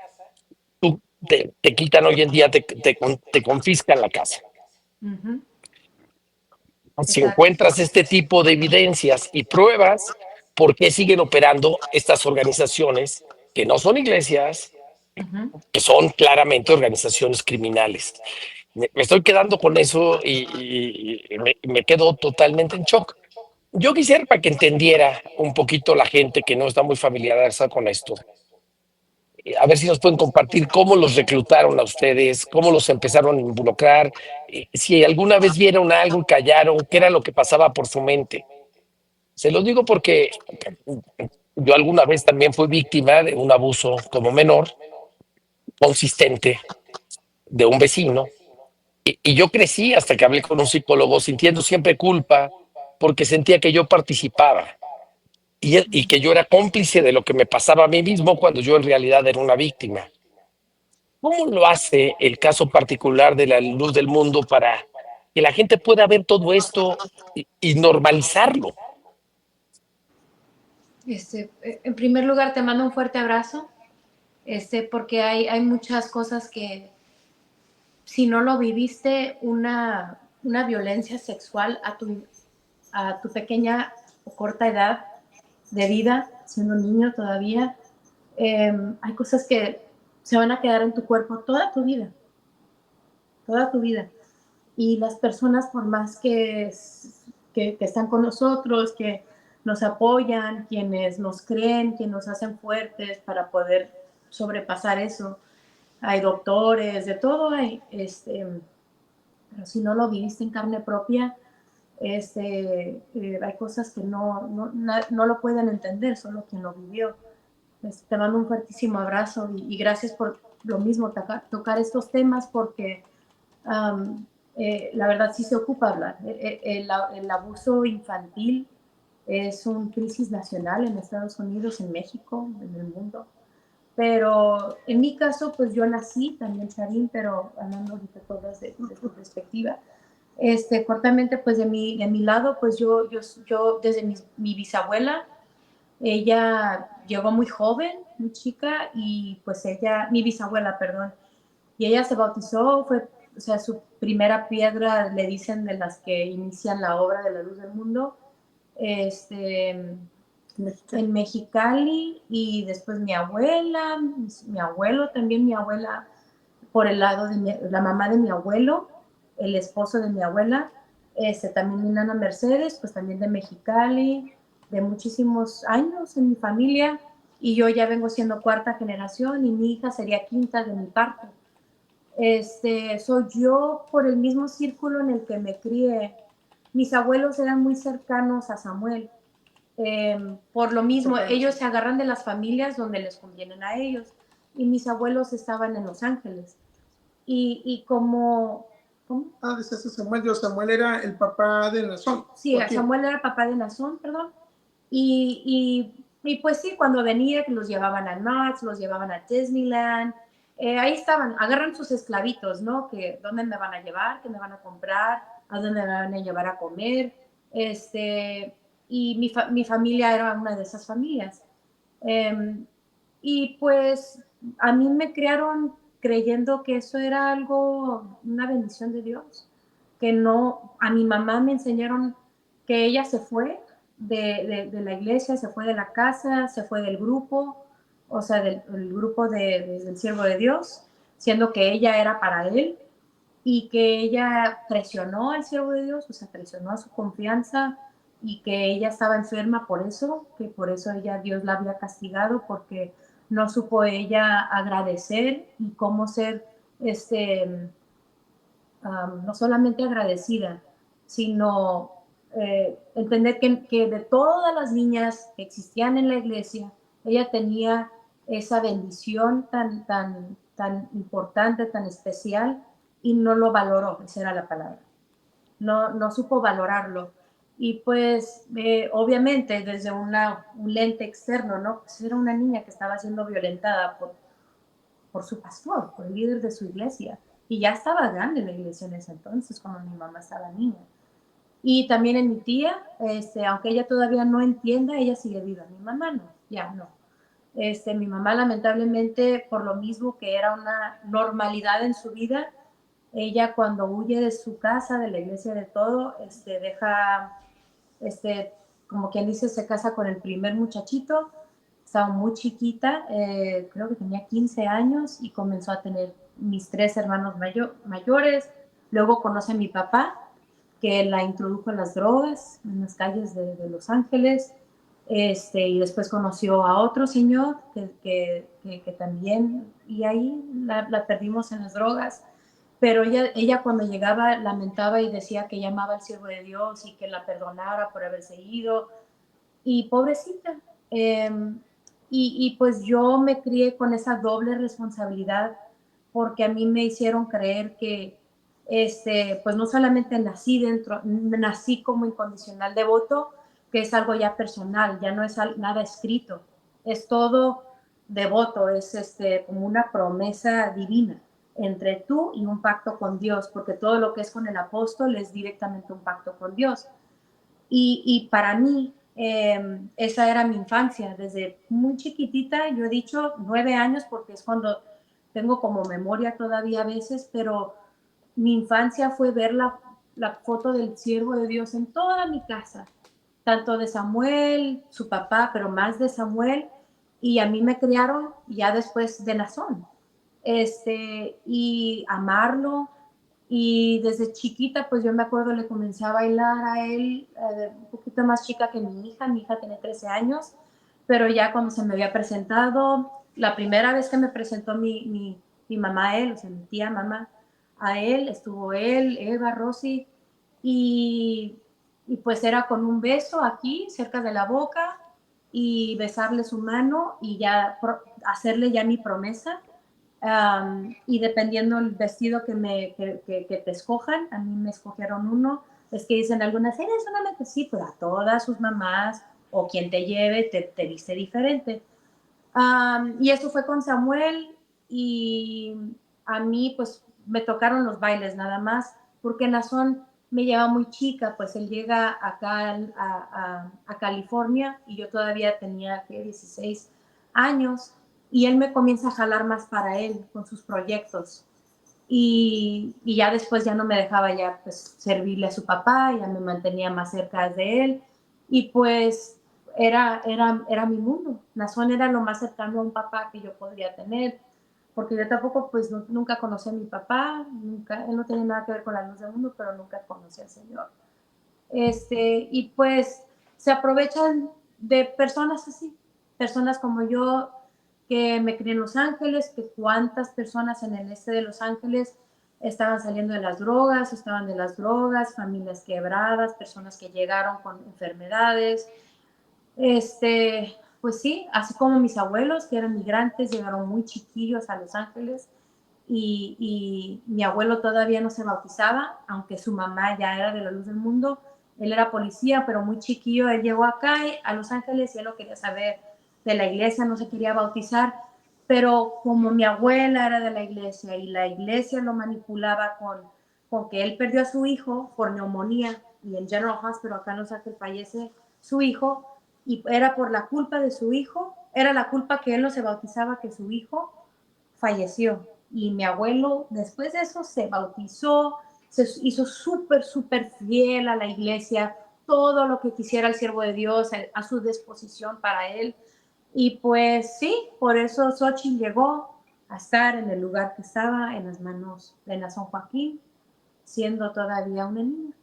tú te quitan hoy en día, te confiscan la casa. Si encuentras este tipo de evidencias y pruebas, ¿por qué siguen operando estas organizaciones que no son iglesias, que son claramente organizaciones criminales? Me estoy quedando con eso y me quedo totalmente en shock. Yo quisiera para que entendiera un poquito la gente que no está muy familiarizada con esto. A ver si nos pueden compartir cómo los reclutaron a ustedes, cómo los empezaron a involucrar, si alguna vez vieron algo y callaron, qué era lo que pasaba por su mente. Se los digo porque yo alguna vez también fui víctima de un abuso como menor, consistente, de un vecino. Y yo crecí hasta que hablé con un psicólogo sintiendo siempre culpa porque sentía que yo participaba y que yo era cómplice de lo que me pasaba a mí mismo cuando yo en realidad era una víctima. ¿Cómo lo hace el caso particular de la Luz del Mundo para que la gente pueda ver todo esto y normalizarlo? En primer lugar, te mando un fuerte abrazo, porque hay muchas cosas que, si no lo viviste, una violencia sexual a tu pequeña o corta edad de vida, siendo niño todavía, hay cosas que se van a quedar en tu cuerpo toda tu vida. Y las personas, por más que están con nosotros, que nos apoyan, quienes nos creen, quienes nos hacen fuertes para poder sobrepasar eso, hay doctores, de todo hay, pero si no lo viviste en carne propia, hay cosas que no lo pueden entender, solo quien lo vivió. Te mando un fuertísimo abrazo y gracias por lo mismo, tocar estos temas, porque la verdad sí se ocupa hablar. El abuso infantil es una crisis nacional en Estados Unidos, en México, en el mundo. Pero en mi caso, pues yo nací también, Charín, pero hablando ahorita todas de tu perspectiva. Cortamente, pues de mi lado, pues yo desde mi bisabuela, ella llegó muy joven, muy chica, y pues mi bisabuela, perdón, y ella se bautizó, o sea, su primera piedra, le dicen, de las que inician la obra de la Luz del Mundo, en Mexicali, y después mi abuela, mi abuelo, también mi abuela, por el lado de la mamá de mi abuelo, el esposo de mi abuela, también mi nana Mercedes, pues también de Mexicali, de muchísimos años en mi familia, y yo ya vengo siendo cuarta generación, y mi hija sería quinta de mi parte. Soy yo por el mismo círculo en el que me crié. Mis abuelos eran muy cercanos a Samuel. Por lo mismo, ellos se agarran de las familias donde les convienen a ellos. Y mis abuelos estaban en Los Ángeles. Y como... ¿Cómo? Decía Samuel. Samuel era el papá de Nazón. Sí, Samuel era el papá de Nazón, perdón. Y pues sí, cuando venía, que los llevaban a Knott's, los llevaban a Disneyland, ahí estaban, agarran sus esclavitos, ¿no? Que dónde me van a llevar, qué me van a comprar, a dónde me van a llevar a comer, y mi familia era una de esas familias. Y pues a mí me criaron creyendo que eso era algo, una bendición de Dios, que no, a mi mamá me enseñaron que ella se fue de la iglesia, se fue de la casa, se fue del grupo, o sea, del grupo del siervo de Dios, siendo que ella era para él, y que ella traicionó al siervo de Dios, o sea, traicionó a su confianza, y que ella estaba enferma por eso, que por eso Dios la había castigado, porque no supo ella agradecer y cómo ser, no solamente agradecida, sino entender que de todas las niñas que existían en la iglesia, ella tenía esa bendición tan importante, tan especial, y no lo valoró, esa era la palabra. No supo valorarlo. Y pues, obviamente, desde un lente externo, ¿no? Pues era una niña que estaba siendo violentada por su pastor, por el líder de su iglesia. Y ya estaba grande la iglesia en ese entonces, cuando mi mamá estaba niña. Y también en mi tía, aunque ella todavía no entienda, ella sigue viva. Mi mamá no, ya no. Mi mamá, lamentablemente, por lo mismo que era una normalidad en su vida, ella, cuando huye de su casa, de la iglesia, de todo, deja, como quien dice, se casa con el primer muchachito. Estaba muy chiquita, creo que tenía 15 años, y comenzó a tener mis 3 hermanos mayores. Luego conoce a mi papá, que la introdujo en las drogas en las calles de Los Ángeles, y después conoció a otro señor que también, y ahí la perdimos en las drogas. Pero ella cuando llegaba lamentaba y decía que llamaba al siervo de Dios y que la perdonara por haberse ido. Y pobrecita, y pues yo me crié con esa doble responsabilidad, porque a mí me hicieron creer que pues no solamente nací como incondicional devoto, que es algo ya personal, ya no es nada escrito, es todo devoto, es como una promesa divina entre tú y un pacto con Dios, porque todo lo que es con el apóstol es directamente un pacto con Dios. Y para mí, esa era mi infancia. Desde muy chiquitita, yo he dicho 9 años porque es cuando tengo como memoria todavía a veces, pero mi infancia fue ver la foto del siervo de Dios en toda mi casa, tanto de Samuel, su papá, pero más de Samuel, y a mí me criaron ya después de Nazón, y amarlo, y desde chiquita, pues yo me acuerdo, le comencé a bailar a él, un poquito más chica que mi hija tiene 13 años, pero ya cuando se me había presentado, la primera vez que me presentó mi mamá a él, o sea, mi tía mamá a él, estuvo él, Eva, Rosy, y pues era con un beso aquí, cerca de la boca, y besarle su mano y ya hacerle ya mi promesa. Y dependiendo del vestido que te escojan, a mí me escogieron uno, es que dicen algunas, eres una sí, pero a todas sus mamás o quien te lleve te viste diferente. Y eso fue con Samuel, y a mí pues me tocaron los bailes nada más, porque Nazón me lleva muy chica, pues él llega acá a California y yo todavía tenía 16 años, y él me comienza a jalar más para él con sus proyectos, y ya después ya no me dejaba ya pues servirle a su papá, ya me mantenía más cerca de él, y pues era mi mundo. Nazón era lo más cercano a un papá que yo podría tener, porque yo tampoco pues nunca conocí a mi papá, él no tenía nada que ver con la luz del mundo, pero nunca conocí al Señor. Y pues se aprovechan de personas así, personas como yo, que me crié en Los Ángeles, que cuántas personas en el este de Los Ángeles estaban saliendo de las drogas, familias quebradas, personas que llegaron con enfermedades. Pues sí, así como mis abuelos, que eran migrantes, llegaron muy chiquillos a Los Ángeles, y mi abuelo todavía no se bautizaba, aunque su mamá ya era de la luz del mundo. Él era policía, pero muy chiquillo, él llegó acá a Los Ángeles y él no quería saber de la iglesia, no se quería bautizar, pero como mi abuela era de la iglesia y la iglesia lo manipulaba con que él perdió a su hijo por neumonía, y en General Hospital acá en Los Ángeles fallece su hijo, y era por la culpa de su hijo, era la culpa que él no se bautizaba, que su hijo falleció. Y mi abuelo después de eso se bautizó, se hizo súper fiel a la iglesia, todo lo que quisiera el siervo de Dios a su disposición para él. Y pues sí, por eso Xochitl llegó a estar en el lugar que estaba, en las manos de Nazón Joaquín, siendo todavía una niña.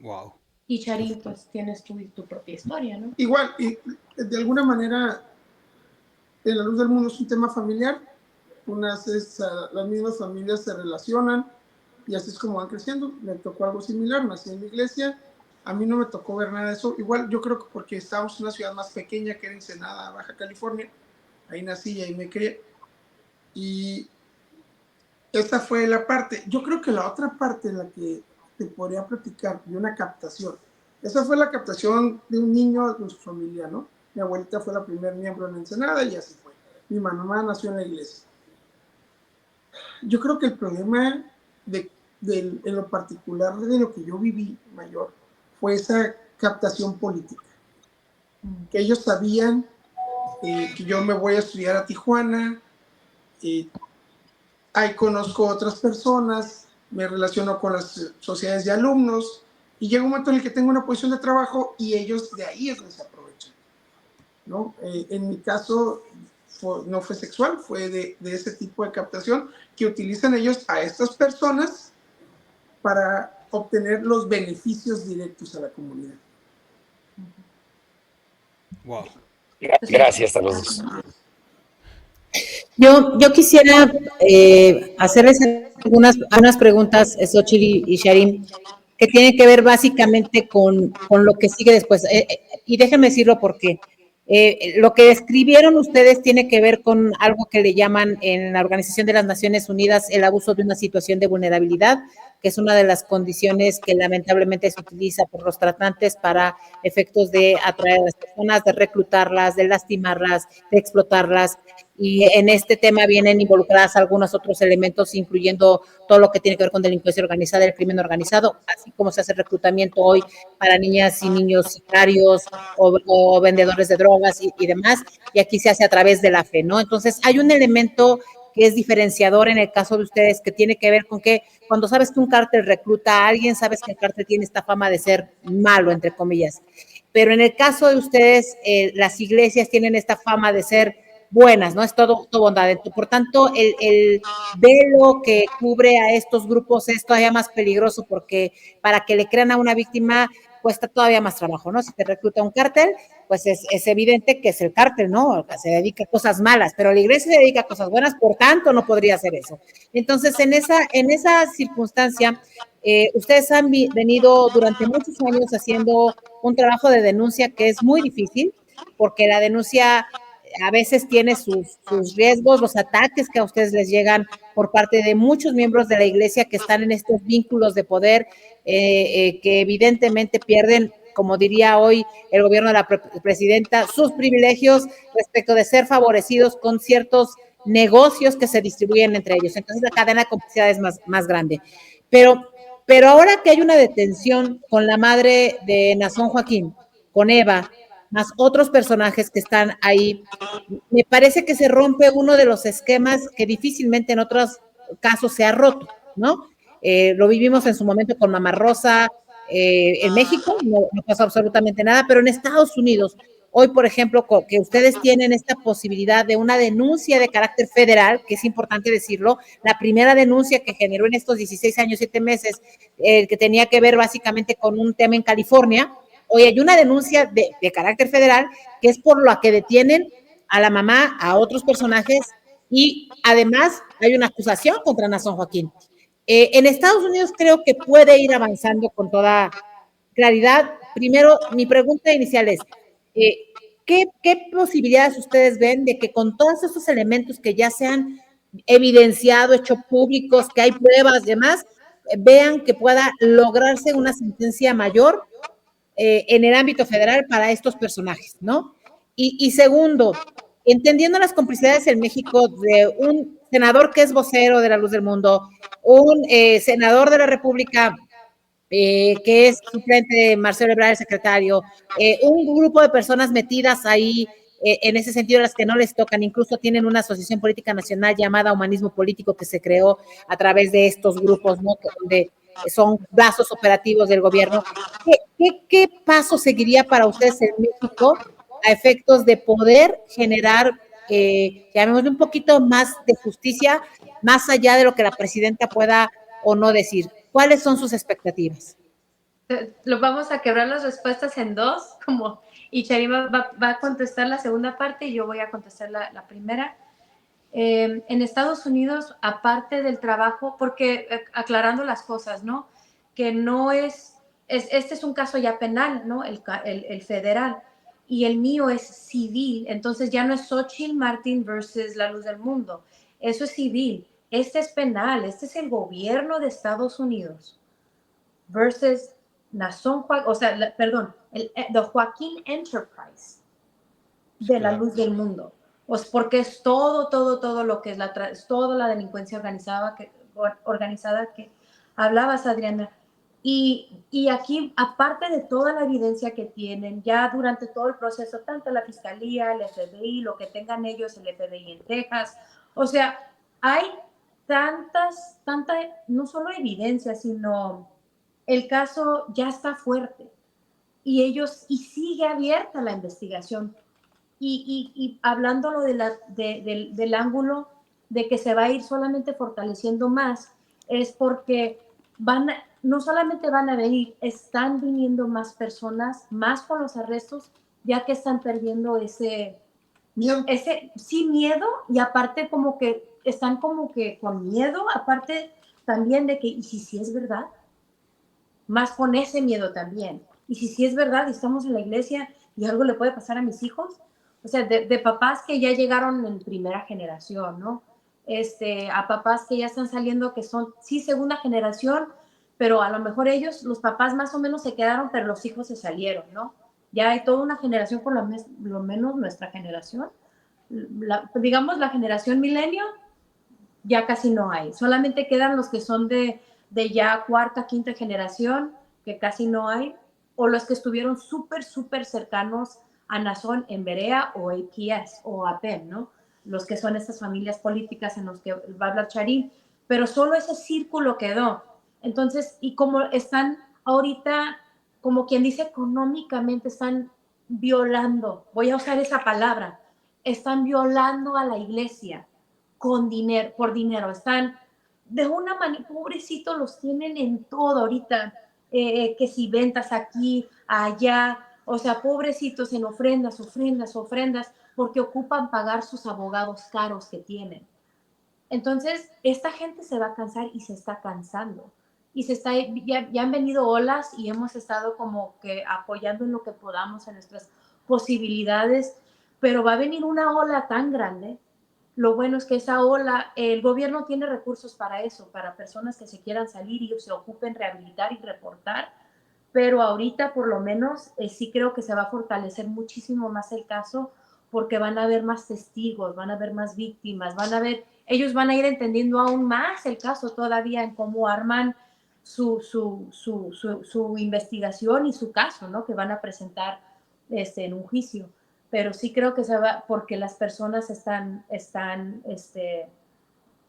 Wow. Y Charín, pues tienes tu propia historia, ¿no? Igual, y de alguna manera, en la luz del mundo es un tema familiar. Las mismas familias se relacionan y así es como van creciendo. Me tocó algo similar, nací en la iglesia, a mí no me tocó ver nada de eso. Igual yo creo que porque estábamos en una ciudad más pequeña que era Ensenada, Baja California, ahí nací y ahí me crié. Y esta fue la parte. Yo creo que la otra parte en la que te podría platicar de una captación, esa fue la captación de un niño con su familia, ¿no? Mi abuelita fue la primer miembro en Ensenada y así fue. Mi mamá nació en la iglesia. Yo creo que el problema en lo particular de lo que yo viví mayor fue esa captación política. Que ellos sabían que yo me voy a estudiar a Tijuana, ahí conozco otras personas, me relaciono con las sociedades de alumnos, y llega un momento en el que tengo una posición de trabajo y ellos de ahí es donde se aprovechan, ¿no? En mi caso no fue sexual, fue de ese tipo de captación que utilizan ellos a estas personas para obtener los beneficios directos a la comunidad. Wow. Gracias a los dos. Yo quisiera hacerles algunas preguntas, Xochitl y Charín, que tienen que ver básicamente con lo que sigue después. Y déjenme decirlo porque Lo que describieron ustedes tiene que ver con algo que le llaman en la Organización de las Naciones Unidas el abuso de una situación de vulnerabilidad, que es una de las condiciones que lamentablemente se utiliza por los tratantes para efectos de atraer a las personas, de reclutarlas, de lastimarlas, de explotarlas. Y en este tema vienen involucradas algunos otros elementos, incluyendo todo lo que tiene que ver con delincuencia organizada, el crimen organizado, así como se hace reclutamiento hoy para niñas y niños sicarios o vendedores de drogas y demás, y aquí se hace a través de la fe, ¿no? Entonces, hay un elemento que es diferenciador en el caso de ustedes, que tiene que ver con que cuando sabes que un cártel recluta a alguien, sabes que el cártel tiene esta fama de ser malo, entre comillas. Pero en el caso de ustedes, las iglesias tienen esta fama de ser buenas, ¿no? Es todo bondad. Por tanto, el velo que cubre a estos grupos es todavía más peligroso porque para que le crean a una víctima cuesta todavía más trabajo, ¿no? Si te recluta un cártel, pues es evidente que es el cártel, ¿no? Se dedica a cosas malas, pero la iglesia se dedica a cosas buenas, por tanto no podría hacer eso. Entonces, en esa circunstancia, ustedes han venido durante muchos años haciendo un trabajo de denuncia que es muy difícil, porque la denuncia a veces tiene sus riesgos, los ataques que a ustedes les llegan por parte de muchos miembros de la iglesia que están en estos vínculos de poder, que evidentemente pierden, como diría hoy el gobierno de la presidenta, sus privilegios respecto de ser favorecidos con ciertos negocios que se distribuyen entre ellos. Entonces la cadena de complicidad es más grande. Pero ahora que hay una detención con la madre de Nazón Joaquín, con Eva, más otros personajes que están ahí, me parece que se rompe uno de los esquemas que difícilmente en otros casos se ha roto, ¿no? Lo vivimos en su momento con Mamá Rosa, en México no pasó absolutamente nada, pero en Estados Unidos, hoy, por ejemplo, que ustedes tienen esta posibilidad de una denuncia de carácter federal, que es importante decirlo, la primera denuncia que generó en estos 16 años, 7 meses, que tenía que ver básicamente con un tema en California. Hoy hay una denuncia de carácter federal que es por la que detienen a la mamá, a otros personajes, y además hay una acusación contra Nazón Joaquín. En Estados Unidos creo que puede ir avanzando con toda claridad. Primero, mi pregunta inicial es, ¿qué posibilidades ustedes ven de que con todos esos elementos que ya se han evidenciado, hecho públicos, que hay pruebas y demás, vean que pueda lograrse una sentencia mayor en el ámbito federal para estos personajes, ¿no? Y segundo, entendiendo las complicidades en México de un senador que es vocero de la Luz del Mundo, un senador de la República que es suplente de Marcelo Ebrard, el secretario, un grupo de personas metidas ahí en ese sentido, las que no les tocan, incluso tienen una asociación política nacional llamada Humanismo Político que se creó a través de estos grupos, ¿no? Donde son brazos operativos del gobierno. ¿Qué paso seguiría para ustedes en México a efectos de poder generar, llamémosle, un poquito más de justicia, más allá de lo que la presidenta pueda o no decir? ¿Cuáles son sus expectativas? Lo vamos a quebrar las respuestas en dos, y Charima va a contestar la segunda parte y yo voy a contestar la primera. En Estados Unidos, aparte del trabajo, porque aclarando las cosas, ¿no? Que no este es un caso ya penal, ¿no? El federal, y el mío es civil, entonces ya no es Xochitl Martin versus La Luz del Mundo, eso es civil, este es penal, este es el gobierno de Estados Unidos versus Nazón Joaquín, o sea, perdón, the Joaquín Enterprise de La Luz del Mundo. Pues porque es todo lo que es toda la delincuencia organizada que hablabas, Adriana. Y aquí, aparte de toda la evidencia que tienen, ya durante todo el proceso, tanto la Fiscalía, el FBI, lo que tengan ellos, el FBI en Texas, o sea, hay tanta, no solo evidencia, sino el caso ya está fuerte y sigue abierta la investigación. Y hablándolo del ángulo de que se va a ir solamente fortaleciendo más, es porque no solamente van a venir, están viniendo más personas, más con los arrestos, ya que están perdiendo ese miedo, y aparte como que están como que con miedo, aparte también de que, ¿y si es verdad? Más con ese miedo también. Y si es verdad, estamos en la iglesia y algo le puede pasar a mis hijos. o sea, de papás que ya llegaron en primera generación, ¿no? A papás que ya están saliendo, que son, sí, segunda generación, pero a lo mejor ellos, los papás más o menos se quedaron, pero los hijos se salieron, ¿no? Ya hay toda una generación, por lo menos nuestra generación, digamos la generación milenio, ya casi no hay. Solamente quedan los que son de ya cuarta, quinta generación, que casi no hay, o los que estuvieron súper, súper cercanos a Nazón en Berea o APS o APEM, ¿no? Los que son estas familias políticas en los que va a hablar Charín, pero solo ese círculo quedó. Entonces, y como están ahorita, como quien dice, económicamente están violando, voy a usar esa palabra, están violando a la iglesia con dinero, por dinero, están de una manera, pobrecitos, los tienen en todo ahorita, que si ventas aquí, allá, o sea, pobrecitos en ofrendas, ofrendas, ofrendas, porque ocupan pagar sus abogados caros que tienen. Entonces, esta gente se va a cansar y se está cansando. Y ya han venido olas y hemos estado como que apoyando en lo que podamos, en nuestras posibilidades, pero va a venir una ola tan grande. Lo bueno es que esa ola, el gobierno tiene recursos para eso, para personas que se quieran salir y se ocupen rehabilitar y reportar, pero ahorita por lo menos sí creo que se va a fortalecer muchísimo más el caso porque van a haber más testigos, van a haber más víctimas, ellos van a ir entendiendo aún más el caso todavía en cómo arman su investigación y su caso, ¿no? Que van a presentar en un juicio. Pero sí creo que se va, porque las personas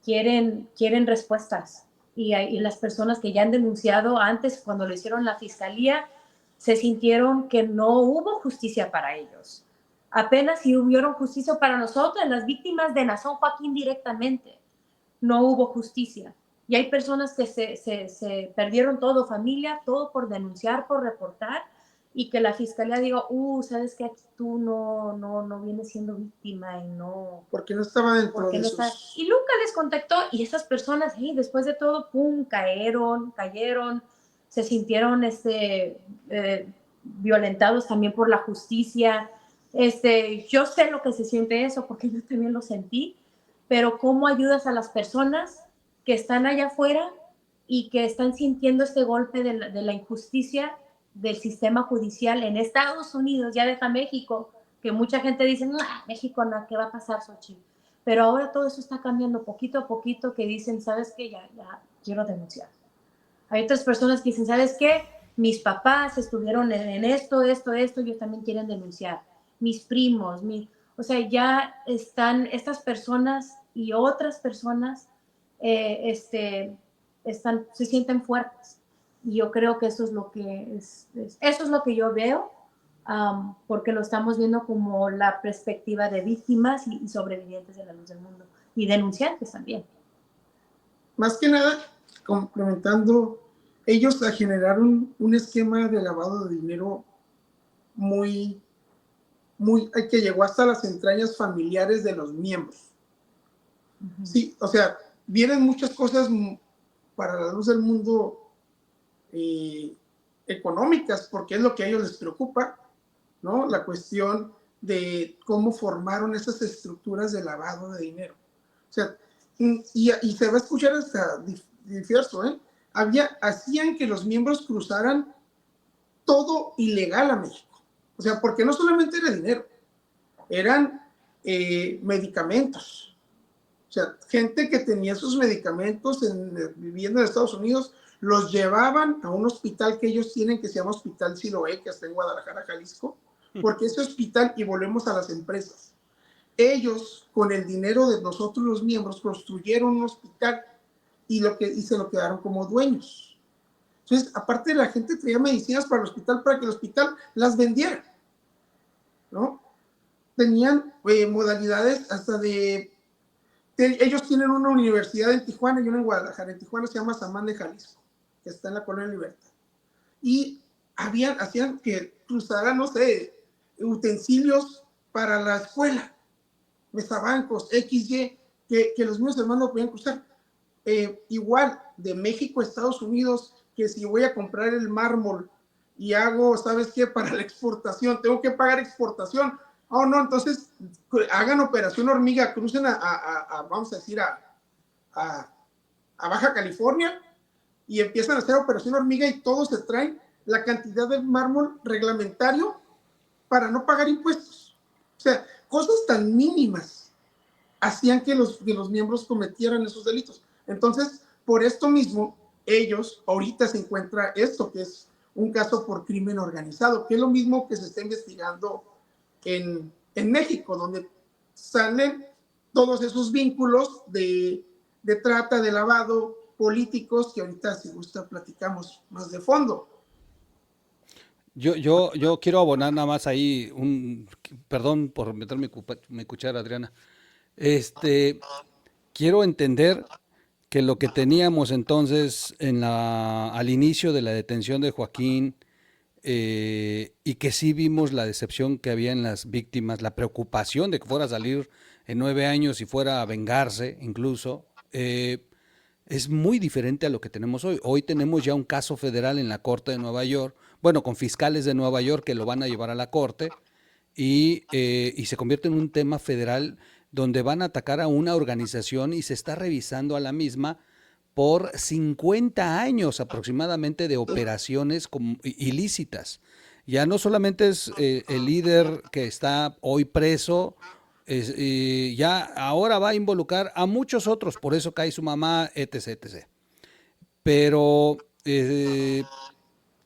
quieren respuestas. Y las personas que ya han denunciado antes, cuando lo hicieron la fiscalía, se sintieron que no hubo justicia para ellos. Apenas si hubieron justicia para nosotros, las víctimas de Nazón Joaquín directamente, no hubo justicia. Y hay personas que se perdieron todo, familia, todo por denunciar, por reportar, y que la fiscalía diga, sabes que aquí tú no vienes siendo víctima y no... Porque no estaba dentro de sus... Y nunca les contactó, y esas personas, después de todo, pum, cayeron, se sintieron violentados también por la justicia. Yo sé lo que se siente eso, porque yo también lo sentí, pero ¿cómo ayudas a las personas que están allá afuera y que están sintiendo este golpe de la injusticia del sistema judicial en Estados Unidos? Ya deja México, que mucha gente dice, México no, ¿qué va a pasar, Xochitl? Pero ahora todo eso está cambiando poquito a poquito, que dicen, ¿sabes qué? Ya quiero denunciar. Hay otras personas que dicen, ¿sabes qué? Mis papás estuvieron en esto, ellos también quieren denunciar. Mis primos, o sea, ya están estas personas y otras personas se sienten fuertes. Y yo creo que eso es lo que eso es lo que yo veo, porque lo estamos viendo como la perspectiva de víctimas y sobrevivientes de la luz del mundo y denunciantes también. Más que nada, complementando, ellos generaron un esquema de lavado de dinero muy que llegó hasta las entrañas familiares de los miembros. Uh-huh. Sí, o sea, vienen muchas cosas para la luz del mundo económicas, porque es lo que a ellos les preocupa, ¿no? La cuestión de cómo formaron esas estructuras de lavado de dinero. O sea, y se va a escuchar hasta diverso, ¿eh? Hacían que los miembros cruzaran todo ilegal a México. O sea, porque no solamente era dinero, eran medicamentos. O sea, gente que tenía sus medicamentos viviendo en Estados Unidos, los llevaban a un hospital que ellos tienen que se llama Hospital Siloé, que está en Guadalajara, Jalisco, porque ese hospital, y volvemos a las empresas, ellos con el dinero de nosotros los miembros construyeron un hospital y se lo quedaron como dueños. Entonces, aparte la gente traía medicinas para el hospital para que el hospital las vendiera, ¿no? Tenían modalidades hasta ellos tienen una universidad en Tijuana y una en Guadalajara. En Tijuana se llama Samán de Jalisco, que está en la Colonia Libertad. Y hacían que cruzaran, no sé, utensilios para la escuela, mesabancos, XY, que los mismos hermanos no podían cruzar. Igual, de México a Estados Unidos, que si voy a comprar el mármol y hago, ¿sabes qué? Para la exportación, tengo que pagar exportación. Oh, no, entonces hagan operación hormiga, crucen vamos a decir, a Baja California y empiezan a hacer operación hormiga y todos se traen la cantidad de mármol reglamentario para no pagar impuestos. O sea, cosas tan mínimas hacían que los miembros cometieran esos delitos. Entonces, por esto mismo, ellos, ahorita se encuentra esto, que es un caso por crimen organizado, que es lo mismo que se está investigando en México, donde salen todos esos vínculos de trata, de lavado, políticos, que ahorita, si gusta, platicamos más de fondo. Yo quiero abonar nada más ahí perdón por meter mi cuchara, Adriana. Quiero entender que lo que teníamos entonces al inicio de la detención de Joaquín, y que sí vimos la decepción que había en las víctimas, la preocupación de que fuera a salir en 9 años y fuera a vengarse incluso, es muy diferente a lo que tenemos hoy. Hoy tenemos ya un caso federal en la Corte de Nueva York, bueno, con fiscales de Nueva York que lo van a llevar a la Corte y se convierte en un tema federal donde van a atacar a una organización y se está revisando a la misma por 50 años aproximadamente de operaciones ilícitas. Ya no solamente es el líder que está hoy preso, ya ahora va a involucrar a muchos otros, por eso cae su mamá, etc. etc. Pero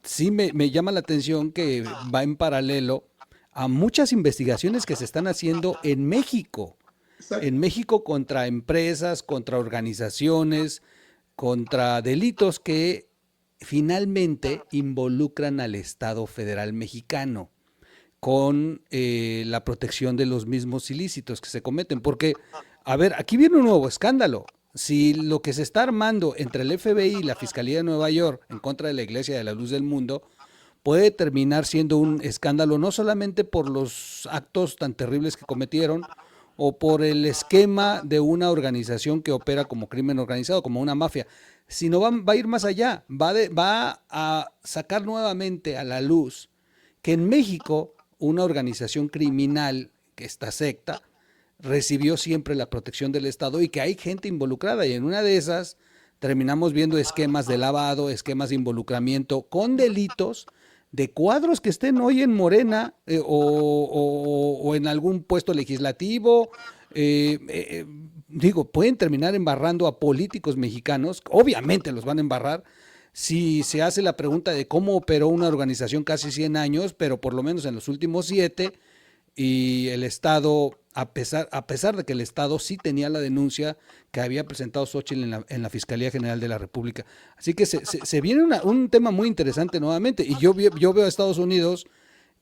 sí me llama la atención que va en paralelo a muchas investigaciones que se están haciendo en México. Exacto. En México contra empresas, contra organizaciones, contra delitos que finalmente involucran al Estado federal mexicano con la protección de los mismos ilícitos que se cometen. Porque, a ver, aquí viene un nuevo escándalo. Si lo que se está armando entre el FBI y la Fiscalía de Nueva York en contra de la Iglesia de la Luz del Mundo puede terminar siendo un escándalo no solamente por los actos tan terribles que cometieron o por el esquema de una organización que opera como crimen organizado, como una mafia, sino va a ir más allá, va a sacar nuevamente a la luz que en México una organización criminal, que esta secta, recibió siempre la protección del Estado y que hay gente involucrada, y en una de esas terminamos viendo esquemas de lavado, esquemas de involucramiento con delitos de cuadros que estén hoy en Morena, o en algún puesto legislativo. Digo, pueden terminar embarrando a políticos mexicanos, obviamente los van a embarrar si se hace la pregunta de cómo operó una organización casi 100 años, pero por lo menos en los últimos 7, y el Estado, a pesar de que el Estado sí tenía la denuncia que había presentado Xóchitl en la Fiscalía General de la República. Así que se viene un tema muy interesante nuevamente, y yo veo a Estados Unidos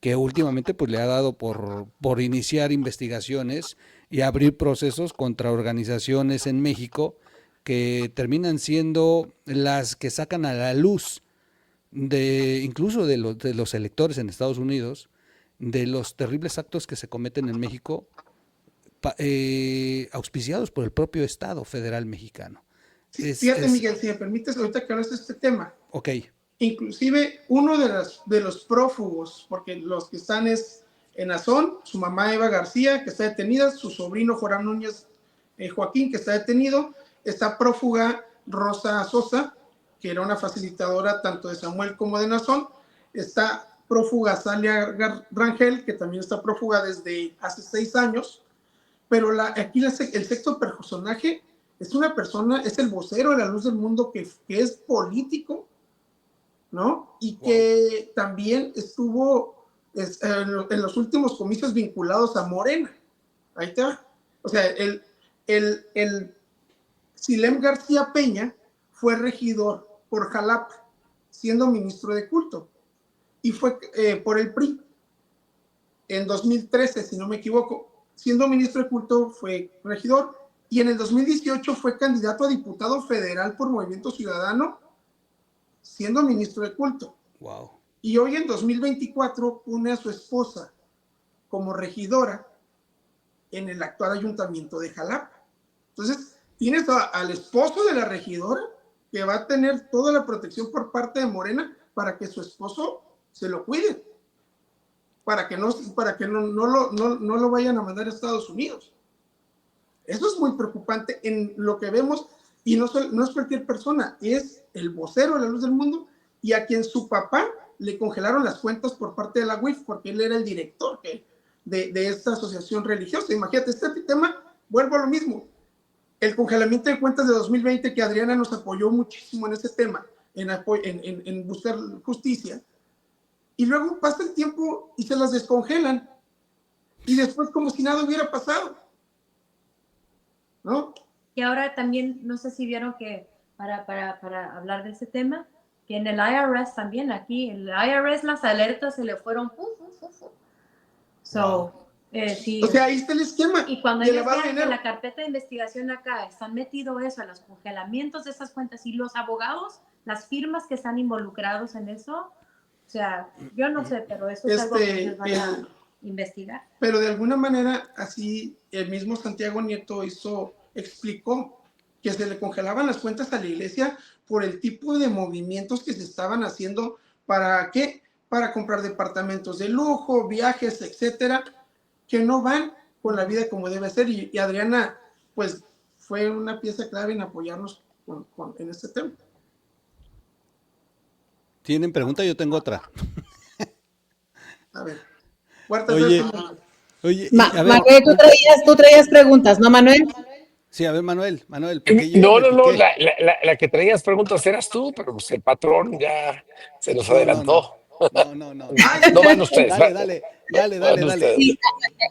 que últimamente pues le ha dado por iniciar investigaciones y abrir procesos contra organizaciones en México que terminan siendo las que sacan a la luz incluso de los electores en Estados Unidos, de los terribles actos que se cometen en México, auspiciados por el propio Estado federal mexicano. Sí, fíjate, Miguel, si me permites, ahorita que hablas de este tema. Ok. Inclusive uno de los prófugos, porque los que están es en Azón, su mamá Eva García, que está detenida, su sobrino Joram Núñez Joaquín, que está detenido, está prófuga Rosa Sosa, que era una facilitadora tanto de Samuel como de Nazón, está prófuga Salia Rangel, que también está prófuga desde hace 6 años, pero aquí el sexto personaje es una persona, es el vocero de la Luz del Mundo, que es político, ¿no? Y que también estuvo en los últimos comicios vinculados a Morena. Ahí te va. O sea, el Silem García Peña fue regidor por Jalapa, siendo ministro de culto, y fue por el PRI en 2013, si no me equivoco. Siendo ministro de culto fue regidor, y en el 2018 fue candidato a diputado federal por Movimiento Ciudadano, siendo ministro de culto. Wow. Y hoy en 2024 pone a su esposa como regidora en el actual ayuntamiento de Jalapa. Entonces, tienes al esposo de la regidora que va a tener toda la protección por parte de Morena para que su esposo se lo cuide. para que no lo vayan a mandar a Estados Unidos. Eso es muy preocupante en lo que vemos, y no es cualquier persona, es el vocero de La Luz del Mundo, y a quien su papá le congelaron las cuentas por parte de la UIF, porque él era el director de esta asociación religiosa. Imagínate, este tema, vuelvo a lo mismo, el congelamiento de cuentas de 2020, que Adriana nos apoyó muchísimo en ese tema, en buscar justicia, y luego pasa el tiempo y se las descongelan, y después como si nada hubiera pasado, ¿no? Y ahora también, no sé si vieron que para hablar de ese tema, que en el IRS también, aquí, el IRS las alertas se le fueron. So, sí. O sea, ahí está el esquema. Y cuando de ellos lavado de vean que dinero. la carpeta de investigación acá están metido eso, a los congelamientos de esas cuentas y los abogados, las firmas que están involucrados en eso, o sea, yo no sé, pero eso es algo que ellos van a investigar. Pero de alguna manera, así el mismo Santiago Nieto explicó que se le congelaban las cuentas a la iglesia por el tipo de movimientos que se estaban haciendo. ¿Para qué? Para comprar departamentos de lujo, viajes, etcétera, que no van con la vida como debe ser. Y Adriana, pues, fue una pieza clave en apoyarnos en este tema. ¿Tienen pregunta? Yo tengo otra. A ver. Cuarta Oye, a ver. Manuel, tú traías preguntas, ¿no, Manuel? Sí, a ver, Manuel, No, la que traías preguntas eras tú, pero pues el patrón ya se nos adelantó. No. No van ustedes. Dale. Sí,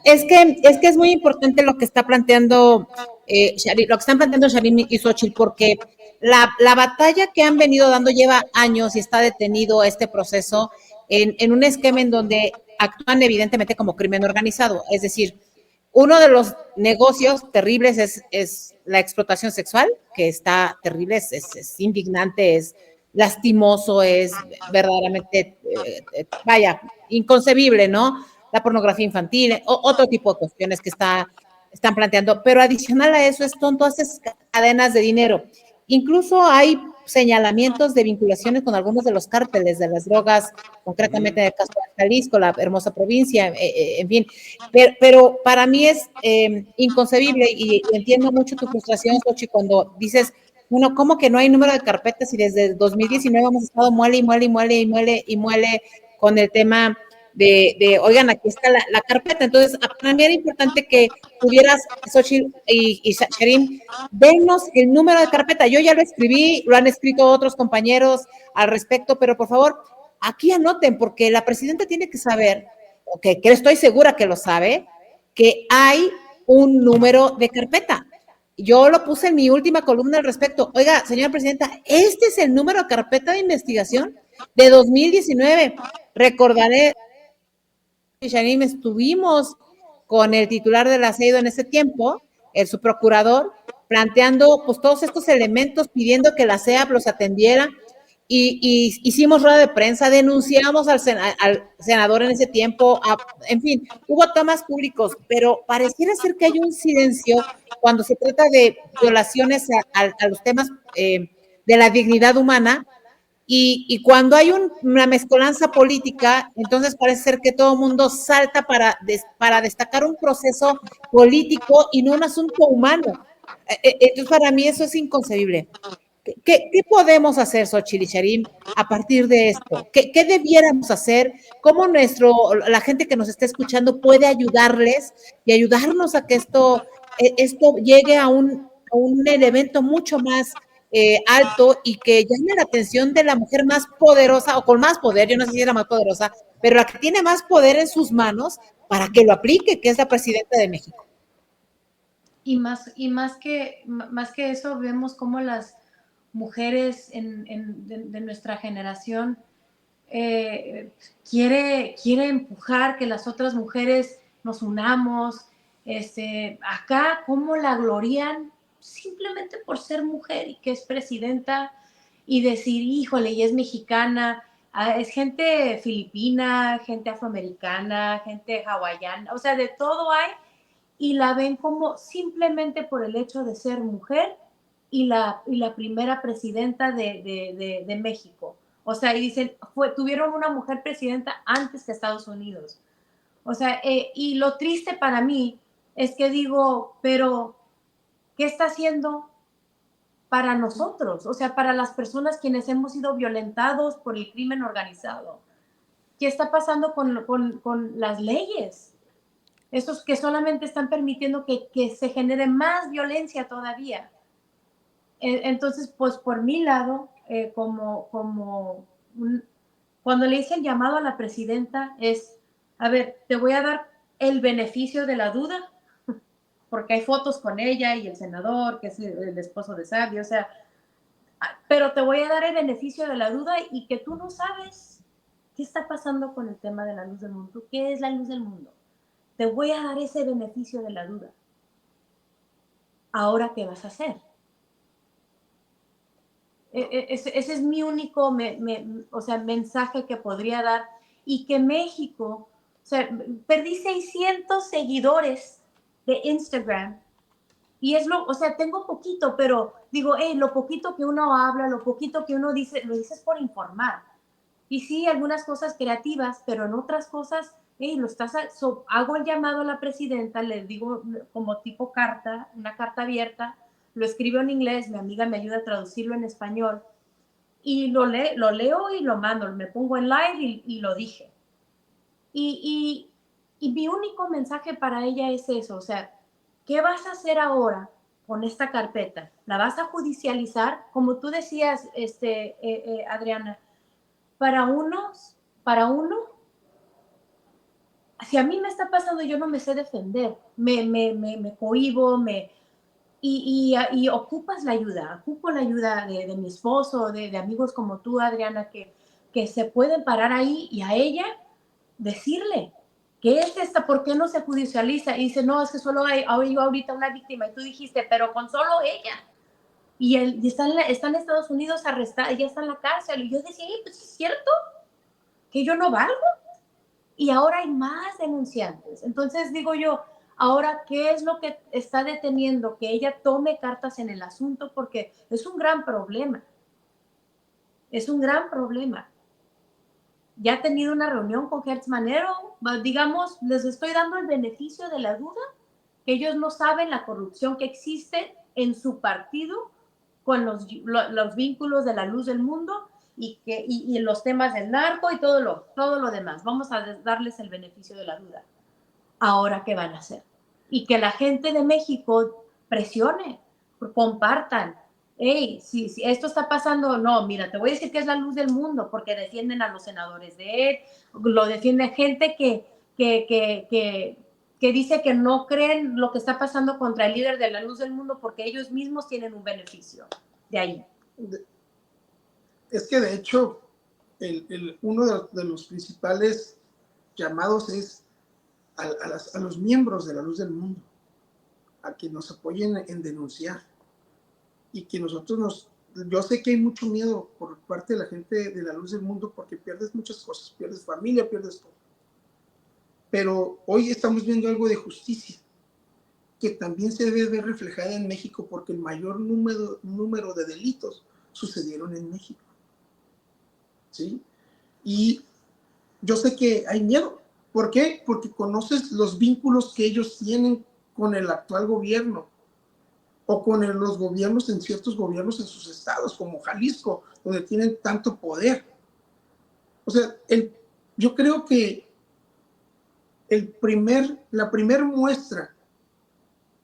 es que es muy importante lo que está planteando lo que están planteando Sharim y Xochitl, porque la batalla que han venido dando lleva años y está detenido este proceso en un esquema en donde actúan evidentemente como crimen organizado. Es decir, uno de los negocios terribles es la explotación sexual, que está terrible, es indignante, es lastimoso, es verdaderamente, inconcebible, ¿no? La pornografía infantil, otro tipo de cuestiones que están planteando. Pero adicional a eso son todas esas cadenas de dinero. Incluso hay señalamientos de vinculaciones con algunos de los cárteles de las drogas, concretamente en el caso de Jalisco, la hermosa provincia, en fin. Pero para mí es inconcebible, y entiendo mucho tu frustración, Xochitl, cuando dices, bueno, ¿cómo que no hay número de carpetas? Y desde el 2019 hemos estado muele con el tema oigan, aquí está la carpeta. Entonces, para mí era importante que tuvieras, Xochitl y Sharim, denos el número de carpeta. Yo ya lo escribí, lo han escrito otros compañeros al respecto, pero por favor, aquí anoten, porque la presidenta tiene que saber, que estoy segura que lo sabe, que hay un número de carpeta. Yo lo puse en mi última columna al respecto. Oiga, señora presidenta, este es el número de carpeta de investigación de 2019. Recordaré, Sharim, estuvimos con el titular de la CEIDO en ese tiempo, el subprocurador, planteando pues todos estos elementos, pidiendo que la CEAP los atendiera, y hicimos rueda de prensa, denunciamos al senador en ese tiempo, en fin, hubo temas públicos, pero pareciera ser que hay un silencio cuando se trata de violaciones a los temas de la dignidad humana. Y cuando hay una mezcolanza política, entonces parece ser que todo el mundo salta para destacar un proceso político y no un asunto humano. Entonces, para mí eso es inconcebible. ¿Qué podemos hacer, Xochitl y Sharim, a partir de esto? ¿Qué debiéramos hacer? ¿Cómo la gente que nos está escuchando puede ayudarles y ayudarnos a que esto llegue a un elemento mucho más alto y que llame la atención de la mujer más poderosa o con más poder? Yo no sé si es la más poderosa, pero la que tiene más poder en sus manos para que lo aplique, que es la presidenta de México. Y más que eso, vemos cómo las mujeres de nuestra generación quiere empujar que las otras mujeres nos unamos. Acá, cómo la glorian simplemente por ser mujer y que es presidenta, y decir, híjole, y es mexicana. Es gente filipina, gente afroamericana, gente hawaiana, o sea, de todo hay, y la ven como simplemente por el hecho de ser mujer y la primera presidenta de México. O sea, y dicen, tuvieron una mujer presidenta antes que Estados Unidos. O sea, y lo triste para mí es que digo, pero ¿qué está haciendo para nosotros? O sea, para las personas quienes hemos sido violentados por el crimen organizado. ¿Qué está pasando con las leyes? Esos que solamente están permitiendo que se genere más violencia todavía. Entonces, pues por mi lado, cuando le hice el llamado a la presidenta es, a ver, te voy a dar el beneficio de la duda, porque hay fotos con ella y el senador, que es el esposo de Sabi, o sea, pero te voy a dar el beneficio de la duda y que tú no sabes qué está pasando con el tema de la luz del mundo. ¿Qué es la luz del mundo? Te voy a dar ese beneficio de la duda. ¿Ahora qué vas a hacer? Ese es mi único mensaje que podría dar. Y que México, o sea, perdí 600 seguidores de Instagram. Y o sea, tengo poquito, pero digo, lo poquito que uno habla, lo poquito que uno dice, lo dices por informar. Y sí, algunas cosas creativas, pero en otras cosas, hago el llamado a la presidenta, le digo como tipo carta, una carta abierta, lo escribo en inglés, mi amiga me ayuda a traducirlo en español, y lo leo y lo mando, me pongo en live y lo dije. Y mi único mensaje para ella es eso, o sea, ¿qué vas a hacer ahora con esta carpeta? ¿La vas a judicializar? Como tú decías, Adriana, para uno, si a mí me está pasando, yo no me sé defender, me cohíbo, y ocupas la ayuda, ocupo la ayuda de mi esposo, de amigos como tú, Adriana, que se pueden parar ahí y a ella decirle, ¿qué es esta? ¿Por qué no se judicializa? Y dice, no, es que solo hay ahorita una víctima. Y tú dijiste, pero con solo ella. Y está en Estados Unidos arrestada, ya está en la cárcel. Y yo decía, pues es cierto que yo no valgo. Y ahora hay más denunciantes. Entonces digo yo, ahora, ¿qué es lo que está deteniendo que ella tome cartas en el asunto? Porque es un gran problema. Es un gran problema. Ya he tenido una reunión con Hertz Manero, digamos, les estoy dando el beneficio de la duda, que ellos no saben la corrupción que existe en su partido con los vínculos de la luz del mundo y los temas del narco y todo lo demás. Vamos a darles el beneficio de la duda. Ahora, ¿qué van a hacer? Y que la gente de México presione, compartan. Hey, si esto está pasando, no, mira, te voy a decir que es la luz del mundo, porque defienden a los senadores de él, lo defiende gente que dice que no creen lo que está pasando contra el líder de la luz del mundo, porque ellos mismos tienen un beneficio de ahí. Es que de hecho, uno de los principales llamados es a los miembros de la luz del mundo, a que nos apoyen en denunciar. Y que yo sé que hay mucho miedo por parte de la gente de la luz del mundo porque pierdes muchas cosas, pierdes familia, pierdes todo. Pero hoy estamos viendo algo de justicia que también se debe ver reflejada en México porque el mayor número de delitos sucedieron en México. ¿Sí? Y yo sé que hay miedo. ¿Por qué? Porque conoces los vínculos que ellos tienen con el actual gobierno o con los gobiernos en ciertos gobiernos en sus estados, como Jalisco, donde tienen tanto poder. O sea, yo creo que la primer muestra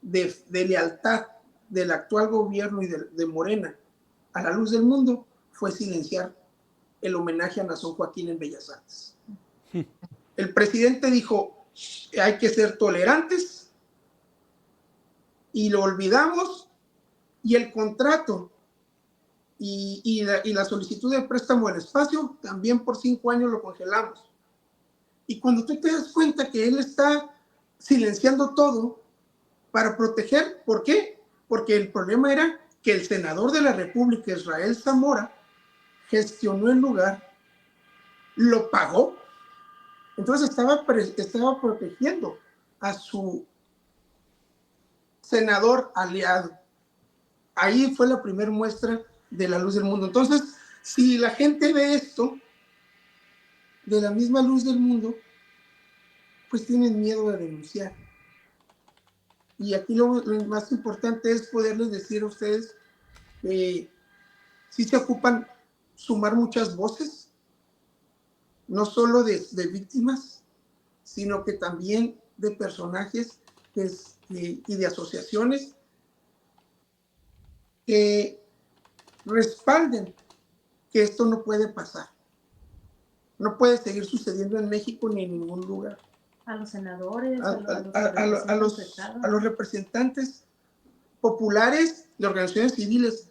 de lealtad del actual gobierno y de Morena a la luz del mundo fue silenciar el homenaje a Nazón Joaquín en Bellas Artes. El presidente dijo, hay que ser tolerantes, y lo olvidamos, y el contrato y la solicitud de préstamo del espacio también por 5 años lo congelamos. Y cuando tú te das cuenta que él está silenciando todo para proteger, ¿por qué? Porque el problema era que el senador de la República, Israel Zamora, gestionó el lugar, lo pagó, entonces estaba protegiendo a su senador aliado. Ahí fue la primera muestra de la luz del mundo. Entonces, si la gente ve esto de la misma luz del mundo, pues tienen miedo de denunciar. Y aquí lo más importante es poderles decir a ustedes que sí se ocupan sumar muchas voces, no solo de víctimas, sino que también de personajes y de asociaciones que respalden que esto no puede pasar. No puede seguir sucediendo en México ni en ningún lugar. A los senadores, a los representantes populares de organizaciones civiles,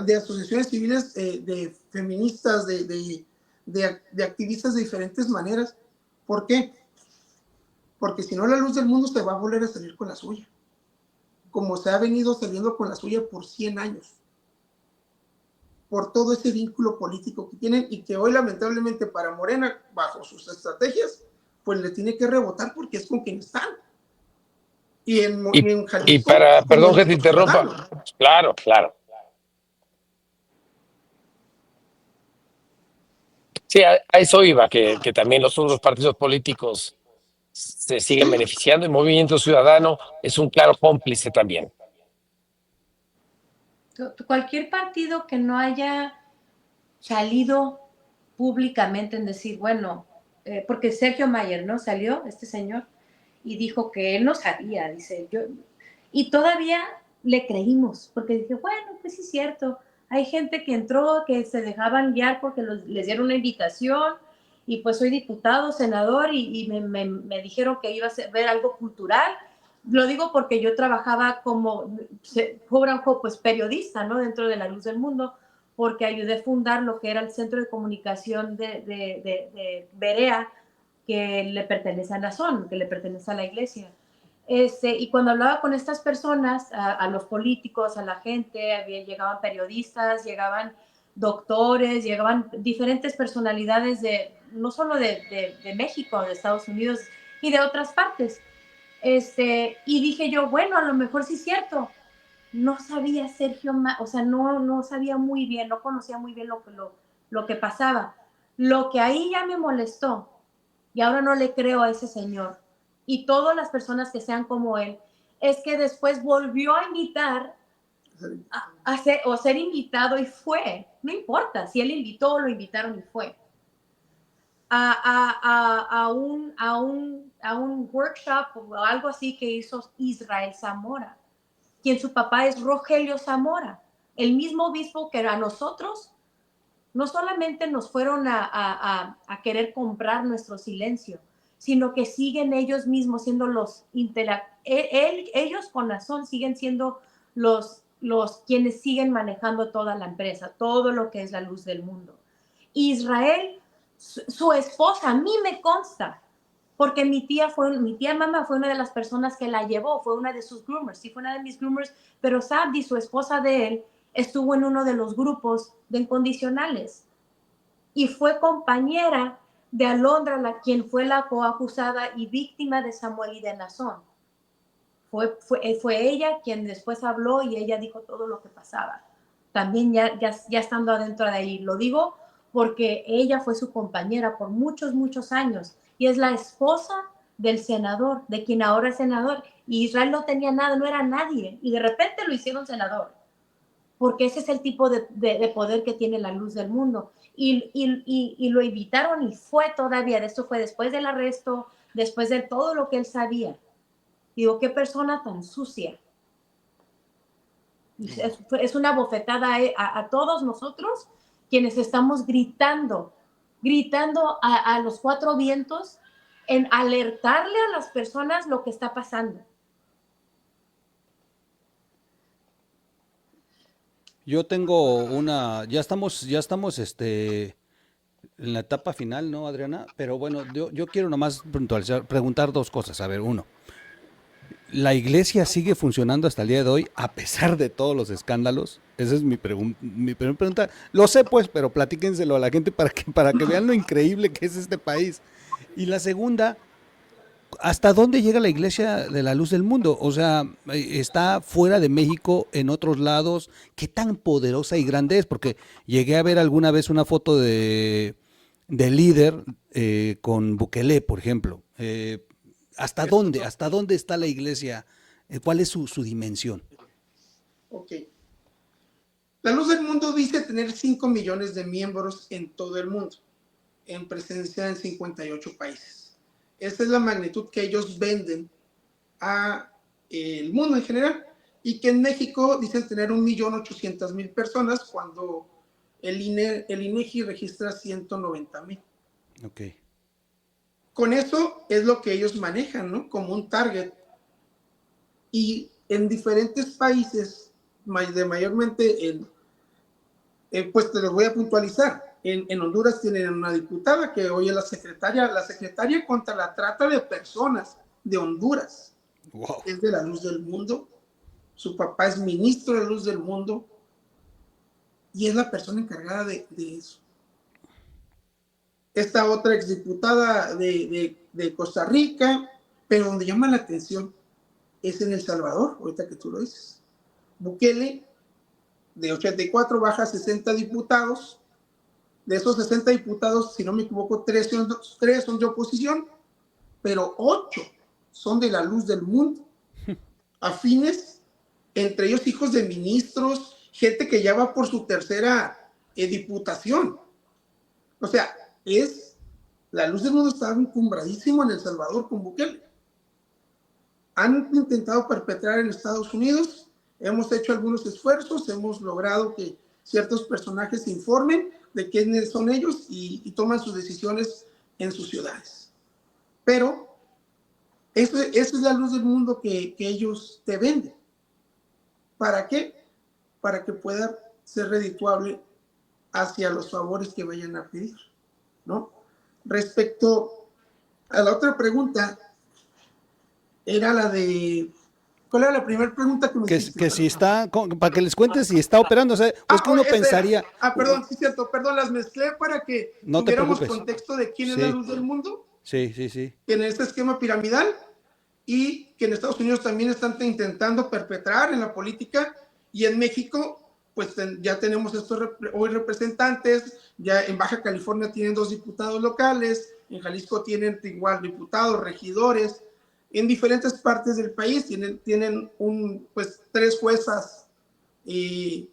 de asociaciones civiles, de feministas, de activistas de diferentes maneras. ¿Por qué? Porque si no, la luz del mundo se va a volver a salir con la suya, como se ha venido saliendo con la suya por 100 años, por todo ese vínculo político que tienen y que hoy lamentablemente para Morena, bajo sus estrategias, pues le tiene que rebotar porque es con quien están. Y en Jalisco, y para, perdón que te interrumpa, claro. Sí, a eso iba, que también los otros partidos políticos se siguen beneficiando, y Movimiento Ciudadano es un claro cómplice también. Cualquier partido que no haya salido públicamente en decir, bueno, porque Sergio Mayer, ¿no? Salió este señor y dijo que él no sabía, dice yo, y todavía le creímos, porque dije, bueno, pues sí es cierto, hay gente que entró, que se dejaban guiar porque les dieron una invitación, y pues soy diputado, senador, y me dijeron que iba a ver algo cultural. Lo digo porque yo trabajaba como, pues periodista, ¿no? Dentro de La Luz del Mundo, porque ayudé a fundar lo que era el Centro de Comunicación de Berea, que le pertenece a Nazón, que le pertenece a la iglesia. Y cuando hablaba con estas personas, a los políticos, a la gente, llegaban periodistas, llegaban doctores, llegaban diferentes personalidades no solo de México, de Estados Unidos y de otras partes. Y dije yo, bueno, a lo mejor sí es cierto. No sabía Sergio, o sea, no sabía muy bien, no conocía muy bien lo que pasaba. Lo que ahí ya me molestó, y ahora no le creo a ese señor, y todas las personas que sean como él, es que después volvió a invitar o ser invitado y fue, no importa si él invitó o lo invitaron y fue, a un workshop o algo así que hizo Israel Zamora, quien su papá es Rogelio Zamora, el mismo obispo que a nosotros no solamente nos fueron a querer comprar nuestro silencio, sino que siguen ellos mismos siendo ellos con razón siguen siendo los quienes siguen manejando toda la empresa, todo lo que es La Luz del Mundo. Israel, su esposa, a mí me consta, porque mi tía mamá fue una de las personas que la llevó, fue una de sus groomers, sí fue una de mis groomers, pero Sabdi, su esposa de él, estuvo en uno de los grupos de incondicionales y fue compañera de Alondra, quien fue la coacusada y víctima de Samuel y de Nazón. Fue ella quien después habló y ella dijo todo lo que pasaba. También ya estando adentro de ahí. Lo digo porque ella fue su compañera por muchos, muchos años y es la esposa del senador, de quien ahora es senador. Y Israel no tenía nada, no era nadie. Y de repente lo hicieron senador. Porque ese es el tipo de poder que tiene La Luz del Mundo. Y lo invitaron y fue todavía, esto fue después del arresto, después de todo lo que él sabía. Digo, qué persona tan sucia. Es una bofetada a todos nosotros quienes estamos gritando a los cuatro vientos en alertarle a las personas lo que está pasando. Yo tengo ya estamos en la etapa final, ¿no, Adriana? Pero bueno, yo quiero nomás preguntar dos cosas. A ver, uno, ¿la iglesia sigue funcionando hasta el día de hoy a pesar de todos los escándalos? Esa es mi primera pregunta. Lo sé pues, pero platíquenselo a la gente para que vean lo increíble que es este país. Y la segunda, ¿hasta dónde llega la iglesia de La Luz del Mundo? O sea, ¿está fuera de México, en otros lados? ¿Qué tan poderosa y grande es? Porque llegué a ver alguna vez una foto de de líder con Bukele, por ejemplo. ¿Hasta dónde? ¿Hasta dónde está la iglesia? ¿Cuál es su dimensión? Ok. La Luz del Mundo dice tener 5 millones de miembros en todo el mundo, en presencia en 58 países. Esa es la magnitud que ellos venden a el mundo en general, y que en México dicen tener 1.800.000 personas cuando el INEGI registra 190.000. Ok. Con eso es lo que ellos manejan, ¿no? Como un target. Y en diferentes países, mayormente pues te los voy a puntualizar. En Honduras tienen una diputada que hoy es la secretaria contra la trata de personas de Honduras. Wow. Es de la Luz del Mundo. Su papá es ministro de la Luz del Mundo y es la persona encargada de eso. Esta otra exdiputada de Costa Rica, pero donde llama la atención es en El Salvador, ahorita que tú lo dices. Bukele, de 84, baja a 60 diputados. De esos 60 diputados, si no me equivoco, 3 son de oposición, pero 8 son de la Luz del Mundo, afines, entre ellos hijos de ministros, gente que ya va por su tercera diputación. O sea, la Luz del Mundo está encumbradísimo en El Salvador con Bukele. Han intentado perpetrar en Estados Unidos, hemos hecho algunos esfuerzos, hemos logrado que ciertos personajes se informen de quiénes son ellos y toman sus decisiones en sus ciudades. Pero esa es la Luz del Mundo que ellos te venden. ¿Para qué? Para que pueda ser redituable hacia los favores que vayan a pedir, ¿no? Respecto a la otra pregunta, era la de... ¿Cuál era la primera pregunta que me hiciste? Que si está, para que les cuentes si está operando, o sea, pues que uno pensaría... Perdón, sí, cierto, perdón, las mezclé para que no te tuviéramos preocupes. contexto de quién Sí. es la Luz del Mundo. Sí. En este esquema piramidal, y que en Estados Unidos también están intentando perpetrar en la política, y en México pues ya tenemos estos hoy representantes, ya en Baja California tienen 2 diputados locales, en Jalisco tienen igual diputados, regidores, en diferentes partes del país tienen pues 3 juezas que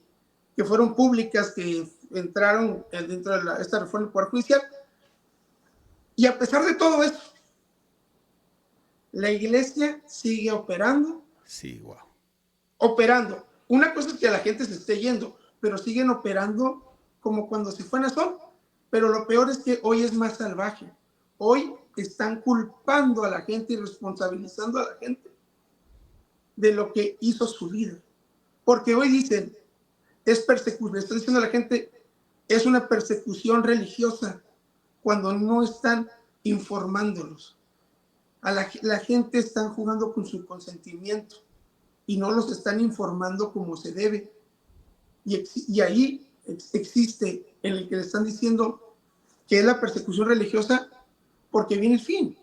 fueron públicas, que entraron dentro de esta reforma del Poder Judicial. Y a pesar de todo eso, la iglesia sigue operando. Sí, wow. Operando. Una cosa es que la gente se esté yendo, pero siguen operando como cuando se fue Nazón. Pero lo peor es que hoy es más salvaje. Hoy están culpando a la gente y responsabilizando a la gente de lo que hizo su líder. Porque hoy dicen, es persecución. Le están diciendo a la gente, es una persecución religiosa, cuando no están informándolos. La gente está jugando con su consentimiento y no los están informando como se debe. Y ahí existe en el que le están diciendo que es la persecución religiosa, porque viene el fin.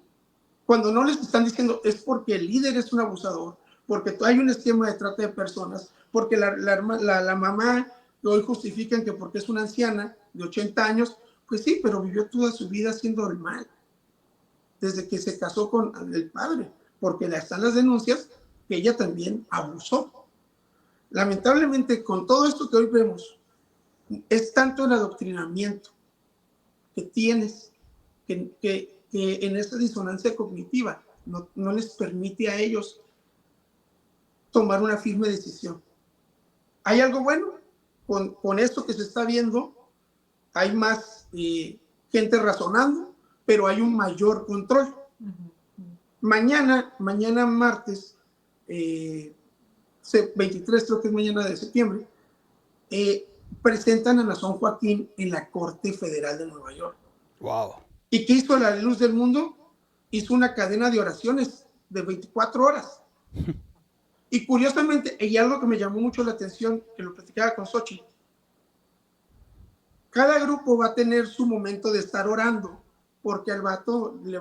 Cuando no les están diciendo es porque el líder es un abusador, porque hay un esquema de trata de personas, porque la mamá que hoy justifican que porque es una anciana de 80 años, pues sí, pero vivió toda su vida haciendo el mal, desde que se casó con el padre, porque están las denuncias que ella también abusó. Lamentablemente, con todo esto que hoy vemos, es tanto el adoctrinamiento que tienes que en esa disonancia cognitiva no les permite a ellos tomar una firme decisión. ¿Hay algo bueno? Con esto que se está viendo, hay más gente razonando, pero hay un mayor control. Mañana martes, 23, creo que es mañana de septiembre, presentan a Nazón Joaquín en la Corte Federal de Nueva York. Wow. ¿Y qué hizo la Luz del Mundo? Hizo una cadena de oraciones de 24 horas. Y curiosamente, y algo que me llamó mucho la atención, que lo platicaba con Xochitl, cada grupo va a tener su momento de estar orando, porque al vato le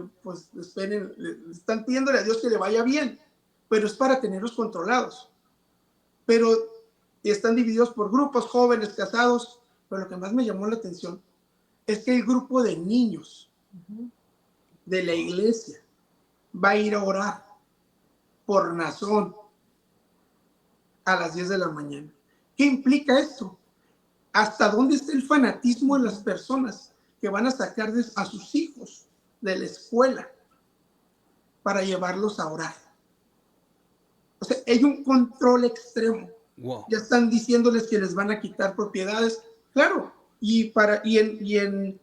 están pidiéndole a Dios que le vaya bien, pero es para tenerlos controlados. Pero están divididos por grupos, jóvenes, casados, pero lo que más me llamó la atención es que el grupo de niños de la iglesia va a ir a orar por Nazón a las 10 de la mañana. ¿Qué implica esto? ¿Hasta dónde está el fanatismo de las personas que van a sacar a sus hijos de la escuela para llevarlos a orar? O sea, hay un control extremo. Wow. Ya están diciéndoles que les van a quitar propiedades. Claro, en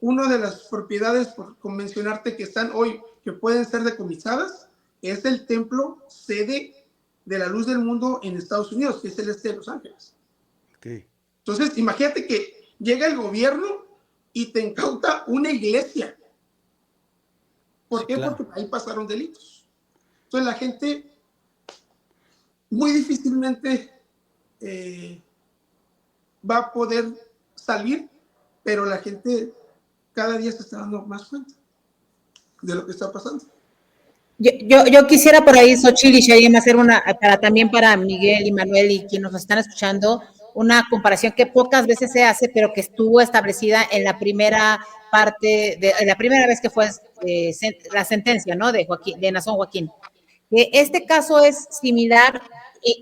una de las propiedades, por mencionarte, que están hoy, que pueden ser decomisadas, es el templo sede de la Luz del Mundo en Estados Unidos, que es el este de Los Ángeles. Okay. Entonces, imagínate que llega el gobierno y te incauta una iglesia. ¿Por qué? Claro. Porque ahí pasaron delitos. Entonces, la gente muy difícilmente va a poder salir, pero la gente cada día se está dando más cuenta de lo que está pasando. Yo quisiera por ahí, Xochitl y Sharim, hacer también para Miguel y Manuel y quienes nos están escuchando, una comparación que pocas veces se hace, pero que estuvo establecida en la primera parte, la primera vez que fue la sentencia, ¿no? De Nazón Joaquín. Este caso es similar,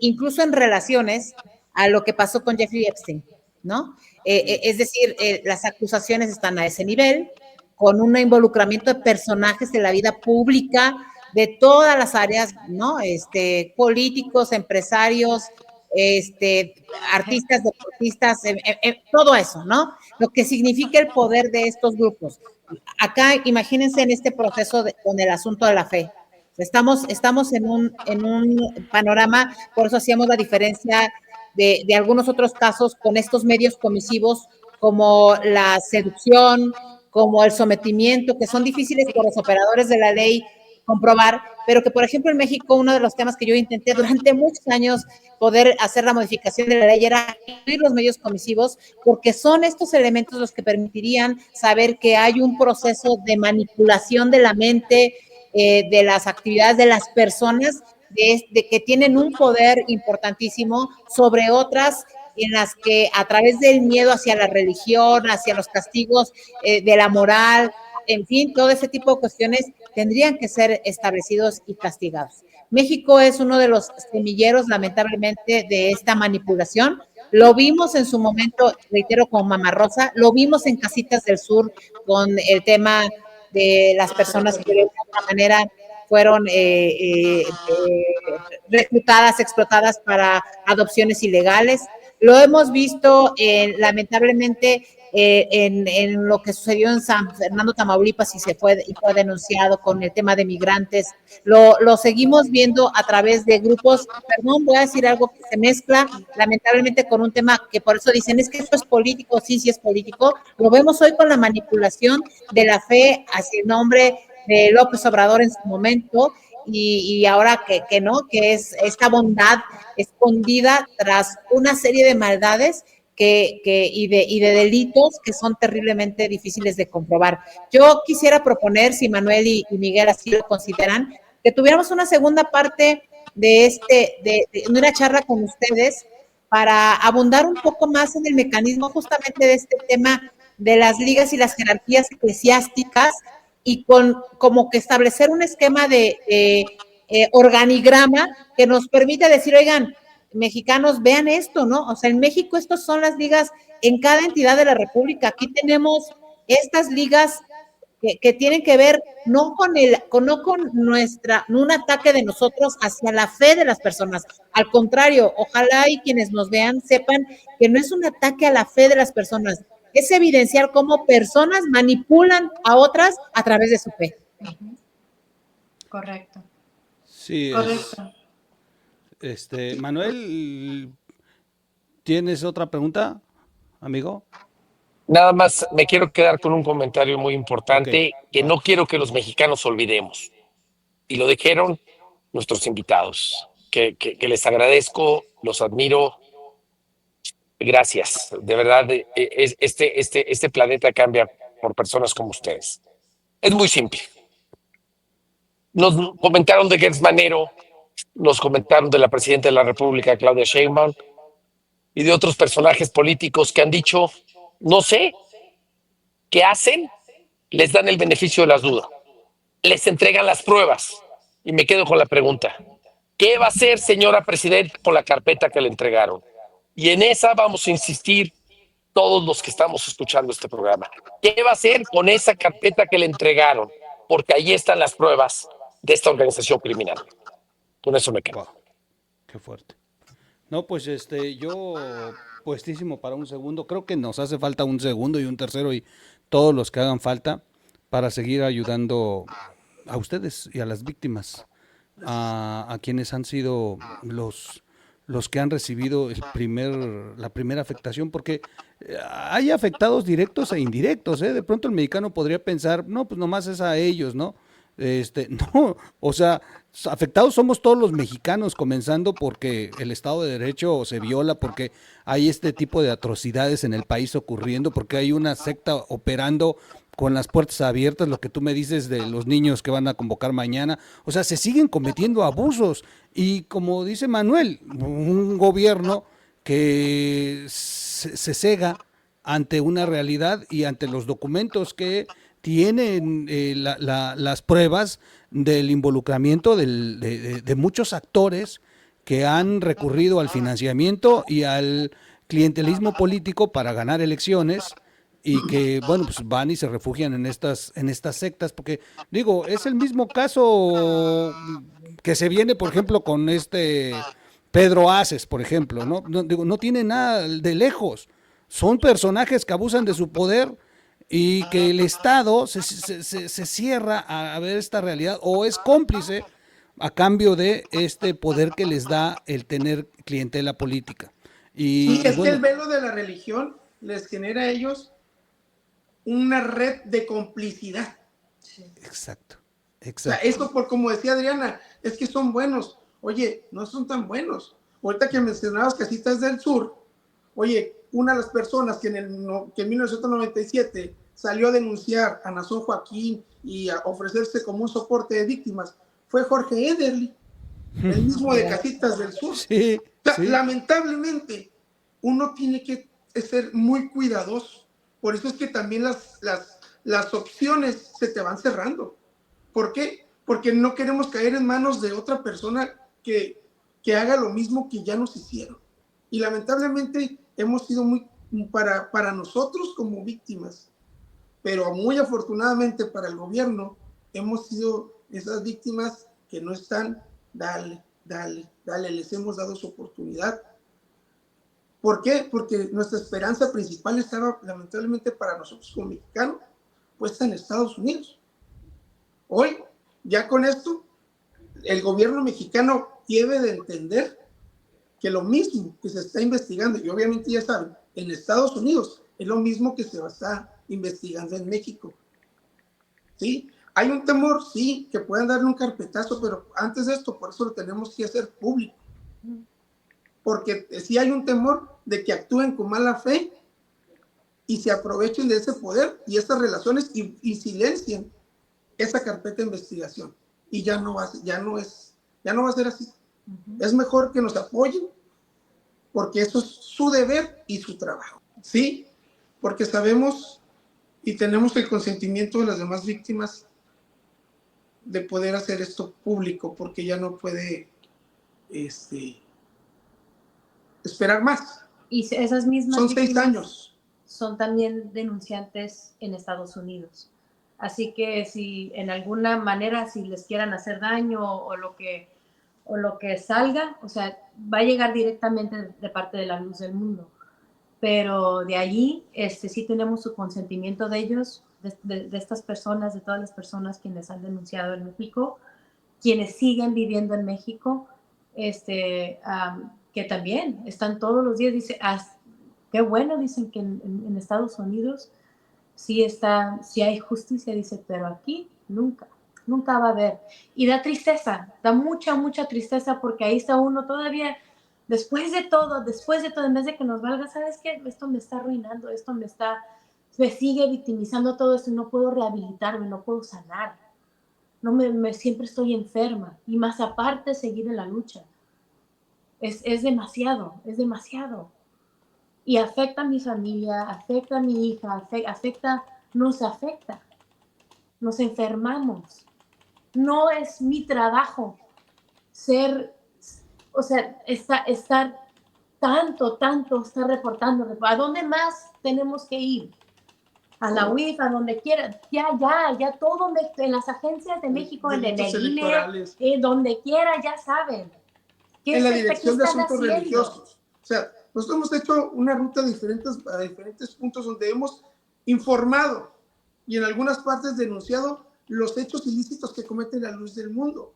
incluso en relaciones, a lo que pasó con Jeffrey Epstein, ¿no? Es decir, las acusaciones están a ese nivel, con un involucramiento de personajes de la vida pública de todas las áreas, ¿no? Políticos, empresarios, artistas, deportistas, todo eso, ¿no? Lo que significa el poder de estos grupos. Acá, imagínense en este proceso con el asunto de la fe. Estamos en un panorama, por eso hacíamos la diferencia de algunos otros casos con estos medios comisivos como la seducción, como el sometimiento, que son difíciles por los operadores de la ley comprobar, pero que, por ejemplo, en México, uno de los temas que yo intenté durante muchos años poder hacer la modificación de la ley era incluir los medios comisivos, porque son estos elementos los que permitirían saber que hay un proceso de manipulación de la mente, de las actividades de las personas, de que tienen un poder importantísimo sobre otras, en las que a través del miedo hacia la religión, hacia los castigos de la moral, en fin, todo ese tipo de cuestiones tendrían que ser establecidos y castigados. México es uno de los semilleros, lamentablemente, de esta manipulación. Lo vimos en su momento, reitero, con Mama Rosa, lo vimos en Casitas del Sur con el tema de las personas que de alguna manera fueron reclutadas, explotadas para adopciones ilegales. Lo hemos visto, lamentablemente, en lo que sucedió en San Fernando, Tamaulipas, y fue denunciado con el tema de migrantes. Lo seguimos viendo a través de grupos, perdón, voy a decir algo que se mezcla, lamentablemente, con un tema que por eso dicen, es que esto es político, sí es político. Lo vemos hoy con la manipulación de la fe hacia el nombre de López Obrador en su momento, y ahora que no, que es esta bondad escondida tras una serie de maldades y de delitos que son terriblemente difíciles de comprobar. Yo quisiera proponer, si Manuel y Miguel así lo consideran, que tuviéramos una segunda parte de una charla con ustedes para abundar un poco más en el mecanismo justamente de este tema de las ligas y las jerarquías eclesiásticas, y como que establecer un esquema de organigrama que nos permita decir, oigan, mexicanos, vean esto, ¿no? O sea, en México estas son las ligas en cada entidad de la República. Aquí tenemos estas ligas que tienen que ver no con un ataque de nosotros hacia la fe de las personas. Al contrario, ojalá y quienes nos vean sepan que no es un ataque a la fe de las personas, es evidenciar cómo personas manipulan a otras a través de su fe. Correcto. Sí, correcto. Manuel, ¿tienes otra pregunta, amigo? Nada más me quiero quedar con un comentario muy importante que no quiero que los mexicanos olvidemos. Y lo dijeron nuestros invitados, que les agradezco, los admiro. Gracias. De verdad, este planeta cambia por personas como ustedes. Es muy simple. Nos comentaron de Gertz Manero, nos comentaron de la presidenta de la República, Claudia Sheinbaum, y de otros personajes políticos que han dicho, no sé, ¿Qué hacen? Les dan el beneficio de las dudas, les entregan las pruebas. Y me quedo con la pregunta, ¿qué va a hacer, señora presidenta, con la carpeta que le entregaron? Y en esa vamos a insistir todos los que estamos escuchando este programa. ¿Qué va a hacer con esa carpeta que le entregaron? Porque ahí están las pruebas de esta organización criminal. Con eso me quedo. Wow, qué fuerte. No, pues yo puestísimo para un segundo. Creo que nos hace falta un segundo y un tercero y todos los que hagan falta para seguir ayudando a ustedes y a las víctimas, a quienes han sido los que han recibido la primera afectación, porque hay afectados directos e indirectos, ¿eh? De pronto el mexicano podría pensar, no, pues nomás es a ellos, ¿no? No, o sea, afectados somos todos los mexicanos, comenzando porque el Estado de Derecho se viola, porque hay este tipo de atrocidades en el país ocurriendo, porque hay una secta operando con las puertas abiertas, lo que tú me dices de los niños que van a convocar mañana, o sea, se siguen cometiendo abusos y como dice Manuel, un gobierno que se cega ante una realidad y ante los documentos que tienen las pruebas del involucramiento de muchos actores que han recurrido al financiamiento y al clientelismo político para ganar elecciones y que, bueno, pues van y se refugian en estas sectas, porque, digo, es el mismo caso que se viene, por ejemplo, con Pedro Aces, por ejemplo, ¿no? No, digo, no tiene nada de lejos, son personajes que abusan de su poder y que el Estado se cierra a ver esta realidad o es cómplice a cambio de este poder que les da el tener clientela política. Sí, es que el Bueno, velo de la religión les genera a ellos una red de complicidad. exacto, O sea, exacto. eso por como decía Adriana, es que son buenos. Oye, no son tan buenos. Ahorita que mencionabas Casitas del Sur, oye, una de las personas que en 1997 salió a denunciar a Nazón Joaquín y a ofrecerse como un soporte de víctimas fue Jorge Ederly, el mismo de Casitas del Sur. Sí, O sea, sí. lamentablemente, uno tiene que ser muy cuidadoso. Por eso es que también las opciones se te van cerrando. ¿Por qué? Porque no queremos caer en manos de otra persona que haga lo mismo que ya nos hicieron. Y lamentablemente hemos sido muy, para nosotros como víctimas, pero muy afortunadamente para el gobierno, hemos sido esas víctimas que no están, dale, les hemos dado su oportunidad. ¿Por qué? Porque nuestra esperanza principal estaba, lamentablemente para nosotros como mexicanos, puesta en Estados Unidos. Hoy, ya con esto, el gobierno mexicano debe de entender que lo mismo que se está investigando, y obviamente ya saben, en Estados Unidos, es lo mismo que se va a estar investigando en México. ¿Sí? Hay un temor, sí, que puedan darle un carpetazo, pero antes de esto, por eso lo tenemos que hacer público. Porque sí hay un temor de que actúen con mala fe y se aprovechen de ese poder y esas relaciones y silencien esa carpeta de investigación. Y ya no va a ser así. Es mejor que nos apoyen, porque eso es su deber y su trabajo. ¿Sí? Porque sabemos y tenemos el consentimiento de las demás víctimas de poder hacer esto público, porque ya no puede esperar más. Y esas mismas Son 6 víctimas años. son también denunciantes en Estados Unidos. Así que si en alguna manera, si les quieran hacer daño o lo que salga, o sea, va a llegar directamente de parte de la luz del mundo. Pero de allí sí tenemos su consentimiento de ellos, de estas personas, de todas las personas quienes han denunciado en México, quienes siguen viviendo en México, que también están todos los días, dice, qué bueno, dicen que en Estados Unidos sí hay justicia, dice, pero aquí nunca va a haber. Y da tristeza, da mucha tristeza, porque ahí está uno todavía, después de todo, en vez de que nos valga, ¿sabes qué? Esto me está arruinando, me sigue victimizando todo esto, y no puedo rehabilitarme, no puedo sanar. No siempre estoy enferma, y más aparte seguir en la lucha. Es demasiado. Y afecta a mi familia, afecta a mi hija, afecta nos afecta, nos enfermamos. No es mi trabajo estar estar reportando. ¿A dónde más tenemos que ir? A la UIF, a donde quiera, ya todo, en las agencias de México, en el INE, donde quiera, ya saben. En la Dirección de Asuntos Religiosos. O sea, nosotros hemos hecho una ruta a diferentes puntos donde hemos informado y en algunas partes denunciado los hechos ilícitos que cometen la luz del mundo.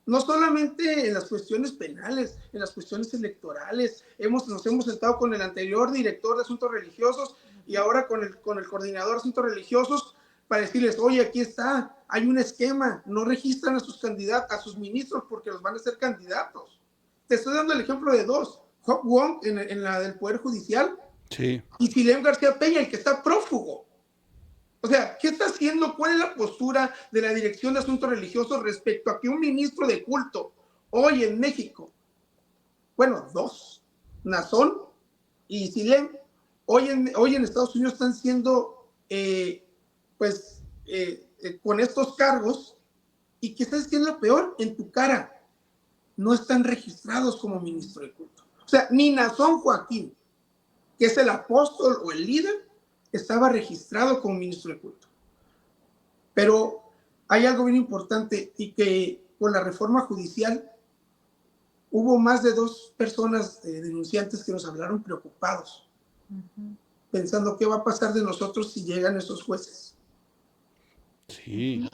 No solamente en las cuestiones penales, en las cuestiones electorales. Nos hemos sentado con el anterior director de Asuntos Religiosos y ahora con el coordinador de Asuntos Religiosos para decirles, oye, aquí está, hay un esquema, no registran a sus candidatos, a sus ministros porque los van a hacer candidatos. Te estoy dando el ejemplo de dos, Hop Wong en la del Poder Judicial, sí, y Silén García Peña, el que está prófugo. O sea, ¿qué está haciendo? ¿Cuál es la postura de la Dirección de Asuntos Religiosos respecto a que un ministro de culto hoy en México, bueno, dos, Nazón y Silén, hoy en Estados Unidos están siendo, con estos cargos, y que sabes qué es lo peor, en tu cara, no están registrados como ministro de culto. O sea, ni Nazón Joaquín, que es el apóstol o el líder, estaba registrado como ministro de culto. Pero hay algo bien importante, y que con la reforma judicial hubo más de 2 personas denunciantes que nos hablaron preocupados, pensando qué va a pasar de nosotros si llegan esos jueces. sí.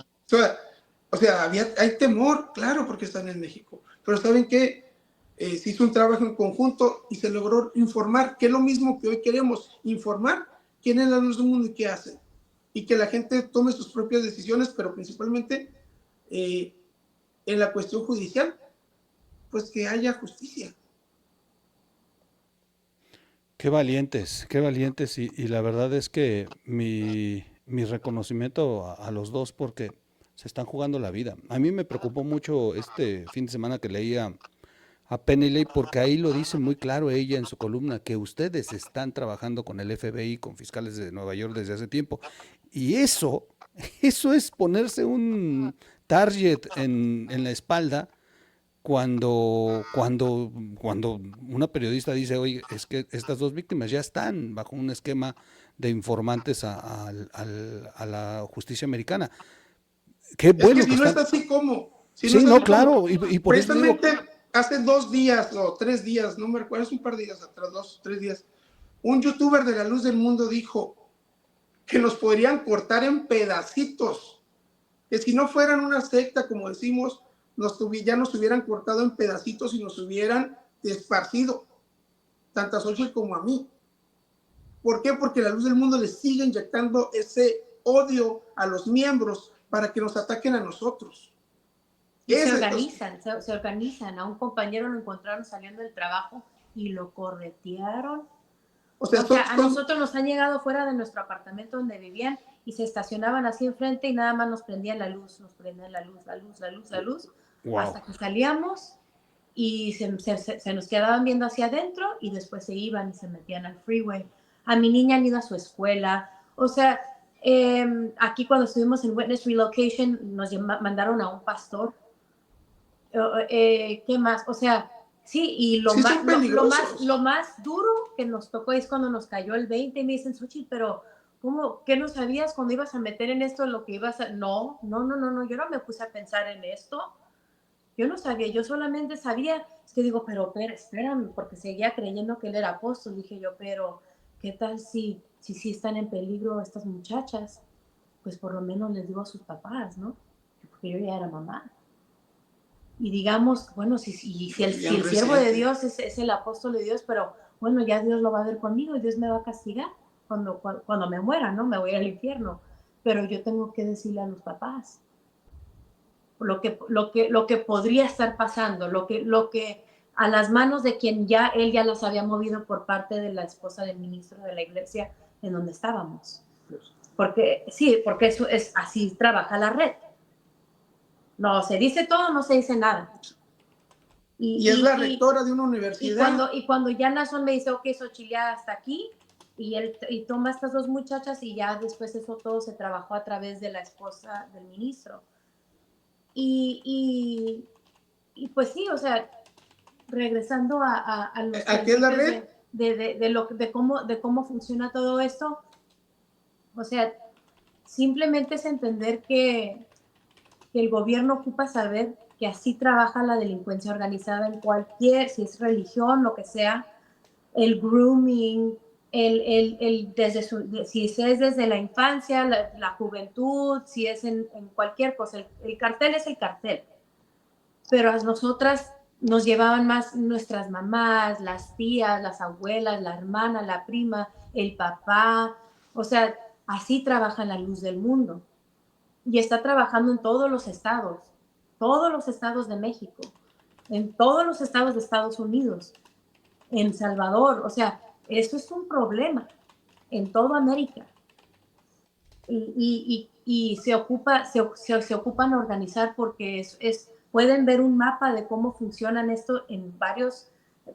O sea, hay temor, claro, porque están en México. Pero ¿saben qué? Se hizo un trabajo en conjunto y se logró informar, que es lo mismo que hoy queremos, informar quién es la luz del mundo y qué hacen. Y que la gente tome sus propias decisiones, pero principalmente en la cuestión judicial, pues que haya justicia. Qué valientes, y la verdad es que mi reconocimiento a los dos porque se están jugando la vida. A mí me preocupó mucho este fin de semana que leía a Penilei porque ahí lo dice muy claro ella en su columna, que ustedes están trabajando con el FBI, con fiscales de Nueva York desde hace tiempo. Y eso es ponerse un target en la espalda cuando una periodista dice, oye, es que estas 2 víctimas ya están bajo un esquema de informantes a la justicia americana. Qué bueno es que si que no están... está así, ¿cómo? Si Sí, no, no, claro, y por eso digo... precisamente hace 2 días o 3 días, no me recuerdo, es un par de días atrás, 2 o 3 días, un youtuber de la luz del mundo dijo que nos podrían cortar en pedacitos, que si no fueran una secta, como decimos, ya nos hubieran cortado en pedacitos y nos hubieran esparcido, tanto a Xochitl como a mí. ¿Por qué? Porque la luz del mundo le sigue inyectando ese odio a los miembros para que nos ataquen a nosotros. Y se organizan. A un compañero lo encontraron saliendo del trabajo y lo corretearon. O sea, a nosotros nos han llegado fuera de nuestro apartamento donde vivían y se estacionaban así enfrente y nada más nos prendían la luz, wow, hasta que salíamos y se nos quedaban viendo hacia adentro y después se iban y se metían al freeway. A mi niña han ido a su escuela. O sea, aquí cuando estuvimos en Witness Relocation nos mandaron a un pastor. ¿Qué más? O sea, sí, y lo más duro que nos tocó es cuando nos cayó el 20 y me dicen, Xochitl, pero ¿cómo? ¿Qué no sabías cuando ibas a meter en esto lo que ibas a...? No, yo no me puse a pensar en esto. Yo no sabía, yo solamente sabía, es que digo, pero espérame, porque seguía creyendo que él era apóstol. Dije yo, pero ¿qué tal si están en peligro estas muchachas? Pues por lo menos les digo a sus papás, ¿no? Porque yo ya era mamá. Y digamos, bueno, si el siervo de Dios es el apóstol de Dios, pero bueno, ya Dios lo va a ver conmigo y Dios me va a castigar cuando me muera, ¿no? Me voy al infierno. Pero yo tengo que decirle a los papás lo que podría estar pasando, lo que a las manos de quien él ya las había movido por parte de la esposa del ministro de la iglesia en donde estábamos. Porque eso es así trabaja la red. No se dice todo, no se dice nada. Y es la rectora de una universidad. Y cuando ya Nazón me dice, ok, Xochitl, hasta aquí, y toma estas dos muchachas y ya después eso todo se trabajó a través de la esposa del ministro. Y pues sí, o sea, regresando a los ¿A qué es la red? de cómo funciona todo esto, o sea, simplemente es entender que el gobierno ocupa saber que así trabaja la delincuencia organizada en cualquier, si es religión, lo que sea, el grooming, si es desde la infancia, la juventud, si es en cualquier cosa, el cartel es el cartel. Pero a nosotras nos llevaban más nuestras mamás, las tías, las abuelas, la hermana, la prima, el papá, o sea, así trabaja la luz del mundo. Y está trabajando en todos los estados de México, en todos los estados de Estados Unidos, en Salvador, o sea, eso es un problema en toda América. Y se ocupan organizar porque pueden ver un mapa de cómo funcionan esto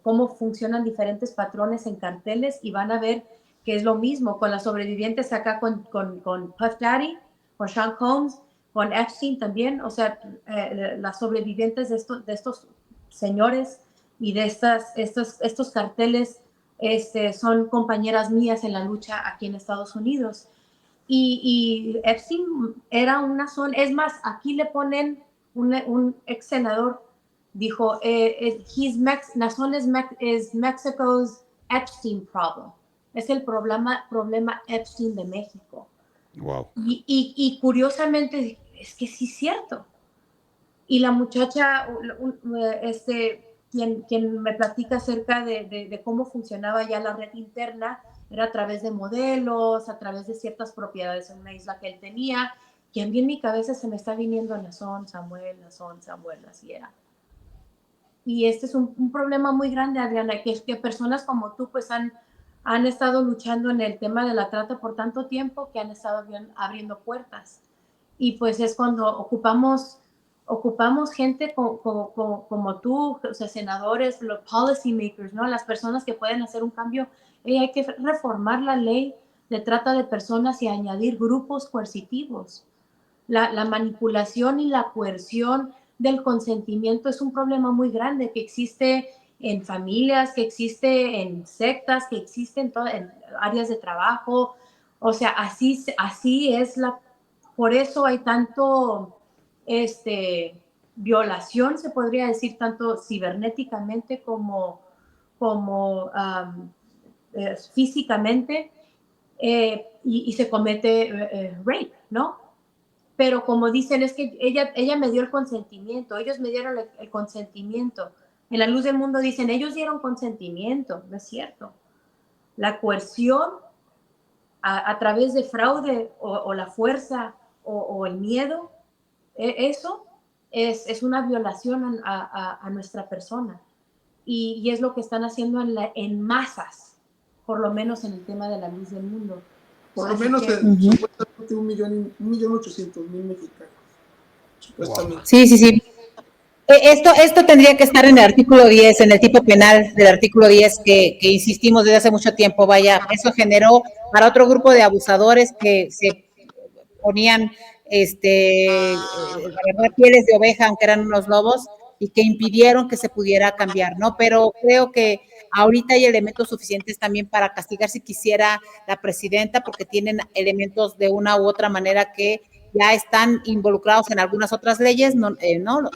cómo funcionan diferentes patrones en carteles y van a ver que es lo mismo con las sobrevivientes acá con Puff Daddy, con Sean Combs, con Epstein también, o sea, las sobrevivientes de estos señores y de estos carteles son compañeras mías en la lucha aquí en Estados Unidos. Y Epstein era una zona, es más, aquí le ponen un ex senador, dijo, Nazón es Mexico's Epstein problem. Es el problema Epstein de México. Wow. Y curiosamente, es que sí es cierto. Y la muchacha, quien me platica acerca de cómo funcionaba ya la red interna, era a través de modelos, a través de ciertas propiedades en una isla que él tenía, que a mí en mi cabeza se me está viniendo Nazón, Samuel, así era. Y este es un problema muy grande, Adriana, que personas como tú pues han estado luchando en el tema de la trata por tanto tiempo que han estado abriendo puertas. Y pues es cuando ocupamos gente como tú, o sea, senadores, los policy makers, ¿no? Las personas que pueden hacer un cambio. Hay que reformar la ley de trata de personas y añadir grupos coercitivos. La manipulación y la coerción del consentimiento es un problema muy grande que existe en familias, que existe en sectas, que existe en áreas de trabajo. O sea, así es por eso hay tanto violación, se podría decir, tanto cibernéticamente como físicamente, y se comete rape, ¿no? Pero como dicen, es que ella me dio el consentimiento, ellos me dieron el consentimiento. En la luz del mundo dicen, ellos dieron consentimiento, no es cierto. La coerción a través de fraude o la fuerza o el miedo, eso es una violación a nuestra persona. Y es lo que están haciendo en masas, por lo menos en el tema de la luz del mundo. Por lo menos supuestamente 1.800.000 mexicanos. Supuestamente. Sí. Esto tendría que estar en el artículo 10, en el tipo penal del artículo 10, que insistimos desde hace mucho tiempo. Vaya, eso generó para otro grupo de abusadores que se ponían la verdad, pieles de oveja, aunque eran unos lobos, y que impidieron que se pudiera cambiar, ¿no? Pero creo que ahorita hay elementos suficientes también para castigar si quisiera la presidenta, porque tienen elementos de una u otra manera que ya están involucrados en algunas otras leyes, ¿no?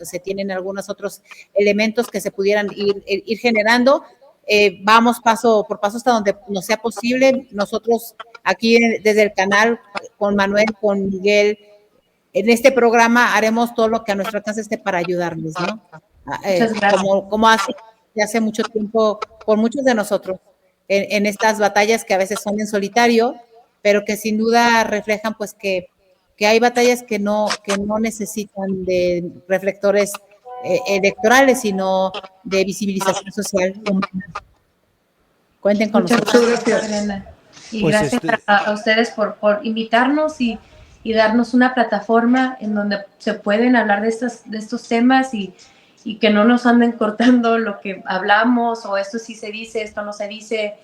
Se tienen algunos otros elementos que se pudieran ir generando. Vamos paso por paso hasta donde nos sea posible. Nosotros aquí desde el canal, con Manuel, con Miguel, en este programa haremos todo lo que a nuestro alcance esté para ayudarles, ¿no? Como hace mucho tiempo por muchos de nosotros en estas batallas que a veces son en solitario, pero que sin duda reflejan pues que hay batallas que no necesitan de reflectores electorales, sino de visibilización social humana. Cuenten con nosotros. Muchas gracias, Adriana. Y pues gracias a ustedes por invitarnos y darnos una plataforma en donde se pueden hablar de estos temas y que no nos anden cortando lo que hablamos, o esto sí se dice, esto no se dice,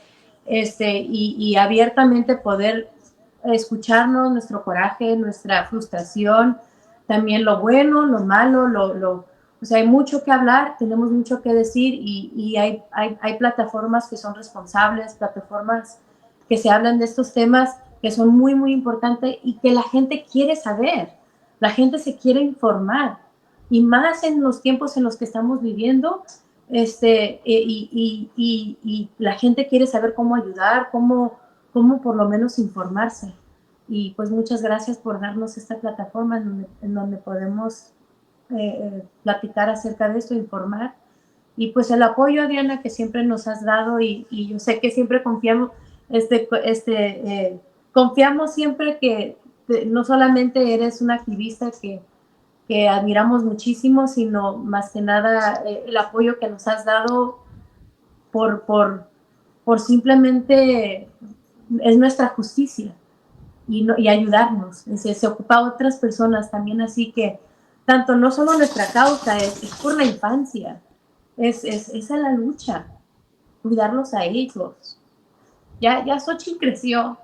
y abiertamente poder escucharnos, nuestro coraje, nuestra frustración, también lo bueno, lo malo, o sea, hay mucho que hablar, tenemos mucho que decir y hay plataformas que son responsables, plataformas que se hablan de estos temas que son muy, muy importantes y que la gente quiere saber, la gente se quiere informar y más en los tiempos en los que estamos viviendo, y la gente quiere saber cómo ayudar, cómo por lo menos informarse. Y pues muchas gracias por darnos esta plataforma en donde podemos platicar acerca de esto, informar. Y pues el apoyo, Adriana, que siempre nos has dado y yo sé que siempre confiamos, confiamos siempre que no solamente eres una activista que admiramos muchísimo, sino más que nada el apoyo que nos has dado por simplemente es nuestra justicia y ayudarnos. Se ocupa a otras personas también, así que tanto no solo nuestra causa, es por la infancia, es a la lucha, cuidarlos a ellos. Ya Xochitl creció,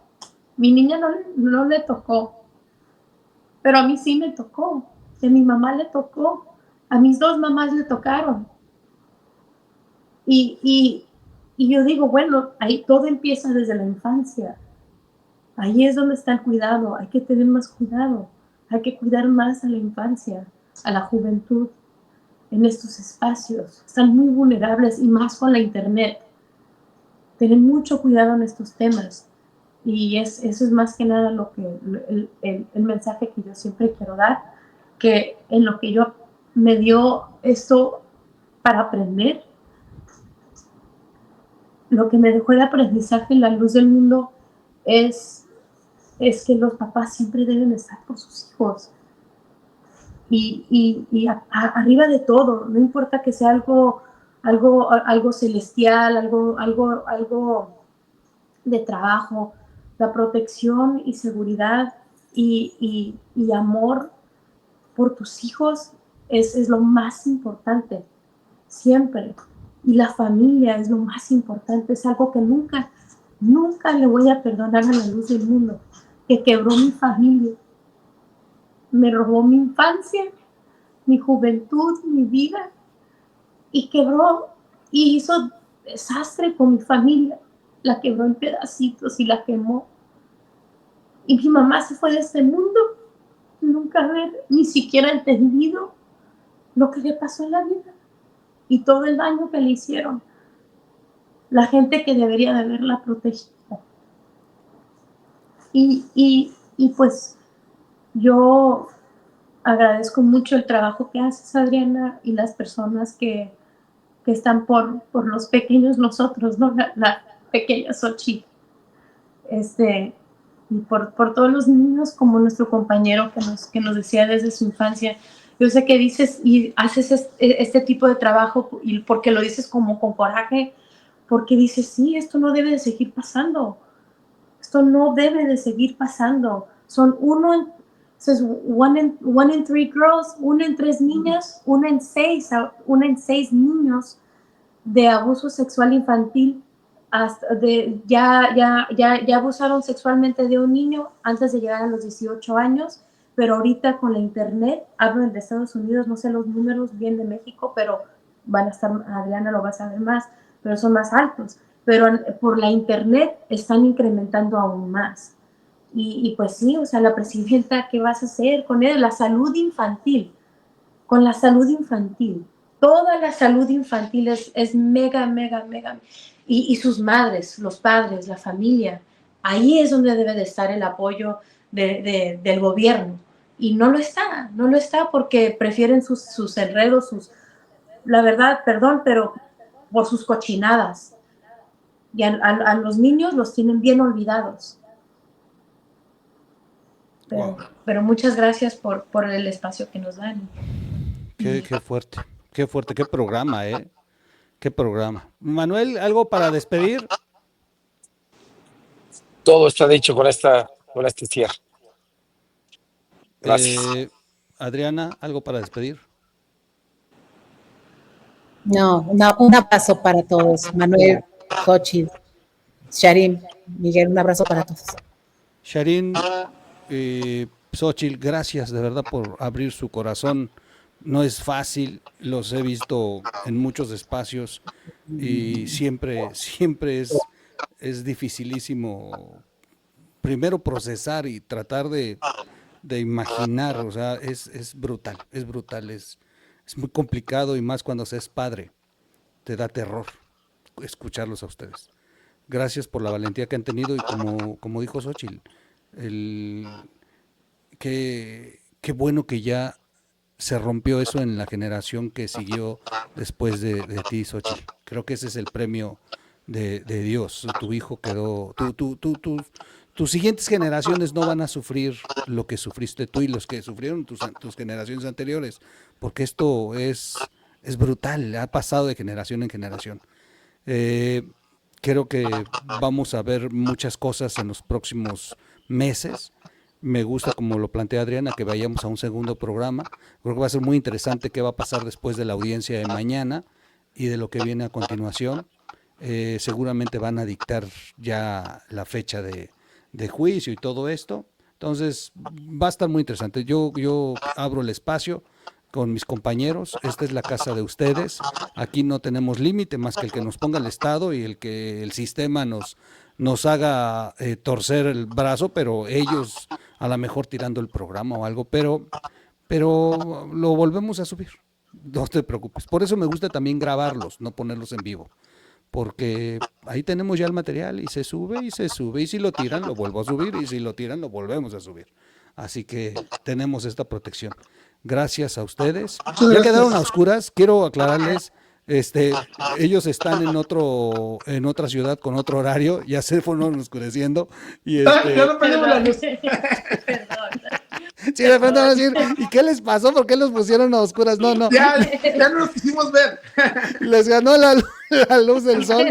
mi niña no le tocó, pero a mí sí me tocó, a mi mamá le tocó, a mis dos mamás le tocaron. Y yo digo, bueno, ahí todo empieza desde la infancia. Ahí es donde está el cuidado, hay que tener más cuidado, hay que cuidar más a la infancia, a la juventud, en estos espacios. Están muy vulnerables y más con la internet. Tener mucho cuidado en estos temas. Y eso es más que nada lo que el mensaje que yo siempre quiero dar, que en lo que yo me dio esto para aprender, lo que me dejó el aprendizaje, la luz del mundo, es que los papás siempre deben estar por sus hijos. Y arriba de todo, no importa que sea algo celestial, algo de trabajo, la protección y seguridad y amor por tus hijos es lo más importante, siempre. Y la familia es lo más importante, es algo que nunca le voy a perdonar a la luz del mundo, que quebró mi familia, me robó mi infancia, mi juventud, mi vida, y quebró y hizo desastre con mi familia, la quebró en pedacitos y la quemó. Y mi mamá se fue de este mundo, nunca haber ni siquiera entendido lo que le pasó en la vida y todo el daño que le hicieron. La gente que debería de haberla protegido. Y pues yo agradezco mucho el trabajo que haces, Adriana, y las personas que están por los pequeños nosotros, ¿no? La pequeña Xochitl. Y por todos los niños, como nuestro compañero que nos decía desde su infancia. Yo sé que dices y haces este tipo de trabajo y porque lo dices como con coraje, porque dices, sí, esto no debe de seguir pasando. Esto no debe de seguir pasando. Son one in 3 girls, 1 en 3 niñas, 1 en 6 niños de abuso sexual infantil. Ya abusaron sexualmente de un niño antes de llegar a los 18 años, pero ahorita con la internet, hablo de Estados Unidos, no sé los números bien de México, pero van a estar, Adriana lo va a saber más, pero son más altos. Pero por la internet están incrementando aún más. Y pues sí, o sea, la presidenta, ¿qué vas a hacer con él? La salud infantil, con la salud infantil. Toda la salud infantil es mega. Y sus madres, los padres, la familia, ahí es donde debe de estar el apoyo del gobierno. Y no lo está porque prefieren sus enredos, la verdad, perdón, pero por sus cochinadas. Y a los niños los tienen bien olvidados. Pero muchas gracias por el espacio que nos dan. Qué fuerte, qué programa, qué programa. Manuel, ¿algo para despedir? Todo está dicho con este cierre. Gracias. Adriana, ¿algo para despedir? No, un abrazo para todos. Manuel, Xochitl, Sharim, Miguel, un abrazo para todos. Sharin, Xochitl, gracias de verdad por abrir su corazón. No es fácil, los he visto en muchos espacios y siempre es dificilísimo primero procesar y tratar de imaginar, o sea, es brutal, es muy complicado y más cuando se es padre, te da terror escucharlos a ustedes. Gracias por la valentía que han tenido y como dijo Xochitl, qué bueno que ya se rompió eso en la generación que siguió después de ti, Xochitl. Creo que ese es el premio de Dios. Tu hijo quedó, tus siguientes generaciones no van a sufrir lo que sufriste tú y los que sufrieron tus generaciones anteriores, porque esto es brutal, ha pasado de generación en generación. Creo que vamos a ver muchas cosas en los próximos meses. Me gusta como lo plantea Adriana, que vayamos a un segundo programa. Creo que va a ser muy interesante qué va a pasar después de la audiencia de mañana y de lo que viene a continuación. Seguramente van a dictar ya la fecha de juicio y todo esto. Entonces va a estar muy interesante. Yo abro el espacio con mis compañeros. Esta es la casa de ustedes. Aquí no tenemos límite más que el que nos ponga el Estado y el que el sistema nos haga torcer el brazo, pero ellos a lo mejor tirando el programa o algo, pero lo volvemos a subir. No te preocupes. Por eso me gusta también grabarlos, no ponerlos en vivo, porque ahí tenemos ya el material y se sube, y si lo tiran lo vuelvo a subir, y si lo tiran lo volvemos a subir. Así que tenemos esta protección. Gracias a ustedes. Ya quedaron a oscuras, quiero aclararles, ellos están en otra ciudad con otro horario, ya se fueron oscureciendo y ya no prendemos la luz. Sí, de repente van a decir, ¿y qué les pasó? ¿Por qué los pusieron a oscuras? No. Ya no los quisimos ver. Les ganó la luz del sol.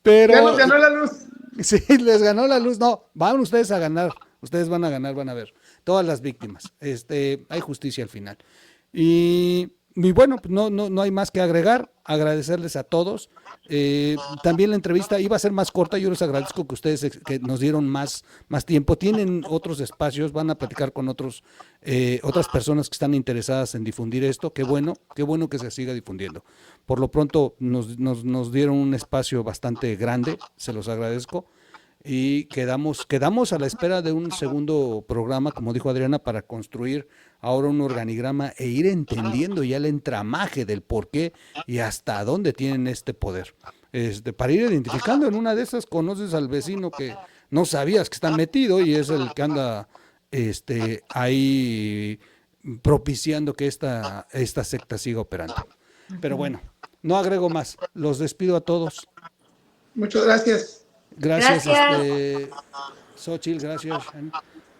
Pero ya nos ganó la luz. Sí, les ganó la luz. No, van ustedes a ganar. Ustedes van a ganar, van a ver. Todas las víctimas. Hay justicia al final. Y bueno, pues no hay más que agregar. Agradecerles a todos. También la entrevista iba a ser más corta. Yo les agradezco que ustedes que nos dieron más tiempo. Tienen otros espacios, van a platicar con otras personas que están interesadas en difundir esto. Qué bueno que se siga difundiendo. Por lo pronto nos dieron un espacio bastante grande, se los agradezco. Y quedamos a la espera de un segundo programa, como dijo Adriana, para construir ahora un organigrama e ir entendiendo ya el entramaje del por qué y hasta dónde tienen este poder. Para ir identificando, en una de esas conoces al vecino que no sabías que está metido y es el que anda ahí propiciando que esta secta siga operando. Pero bueno, no agrego más. Los despido a todos. Muchas gracias. Gracias. Xochitl, gracias.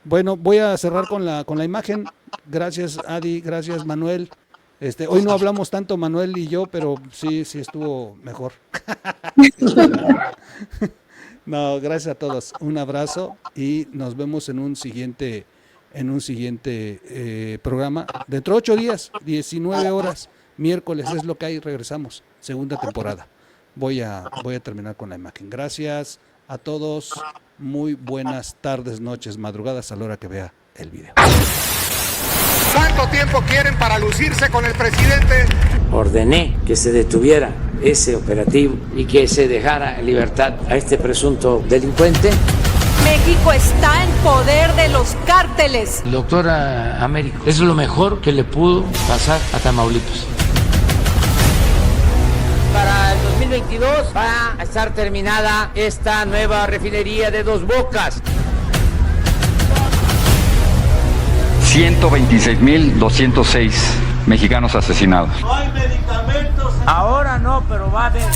Bueno, voy a cerrar con la imagen. Gracias, Adi, gracias, Manuel. Hoy no hablamos tanto Manuel y yo, pero sí estuvo mejor. No, gracias a todos. Un abrazo y nos vemos en un siguiente programa. Dentro de 8 días, 19 horas, miércoles es lo que hay, regresamos. Segunda temporada. Voy a terminar con la imagen. Gracias a todos. Muy buenas tardes, noches, madrugadas a la hora que vea el video. ¿Cuánto tiempo quieren para lucirse con el presidente? Ordené que se detuviera ese operativo y que se dejara en libertad a este presunto delincuente. México está en poder de los cárteles. Doctora Américo, es lo mejor que le pudo pasar a Tamaulipas. Para el 2022 va a estar terminada esta nueva refinería de Dos Bocas. 126.206 mexicanos asesinados. No hay medicamentos. Ahora no, pero va a haber.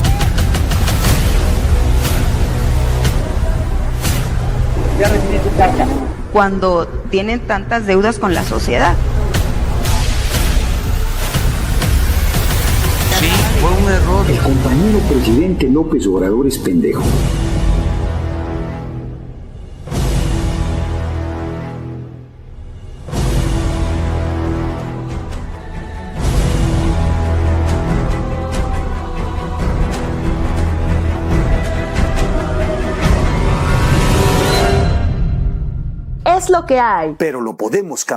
Ya recibí tu carta. Cuando tienen tantas deudas con la sociedad. Sí, fue un error. El compañero presidente López Obrador es pendejo. lo que hay. Pero lo podemos cambiar.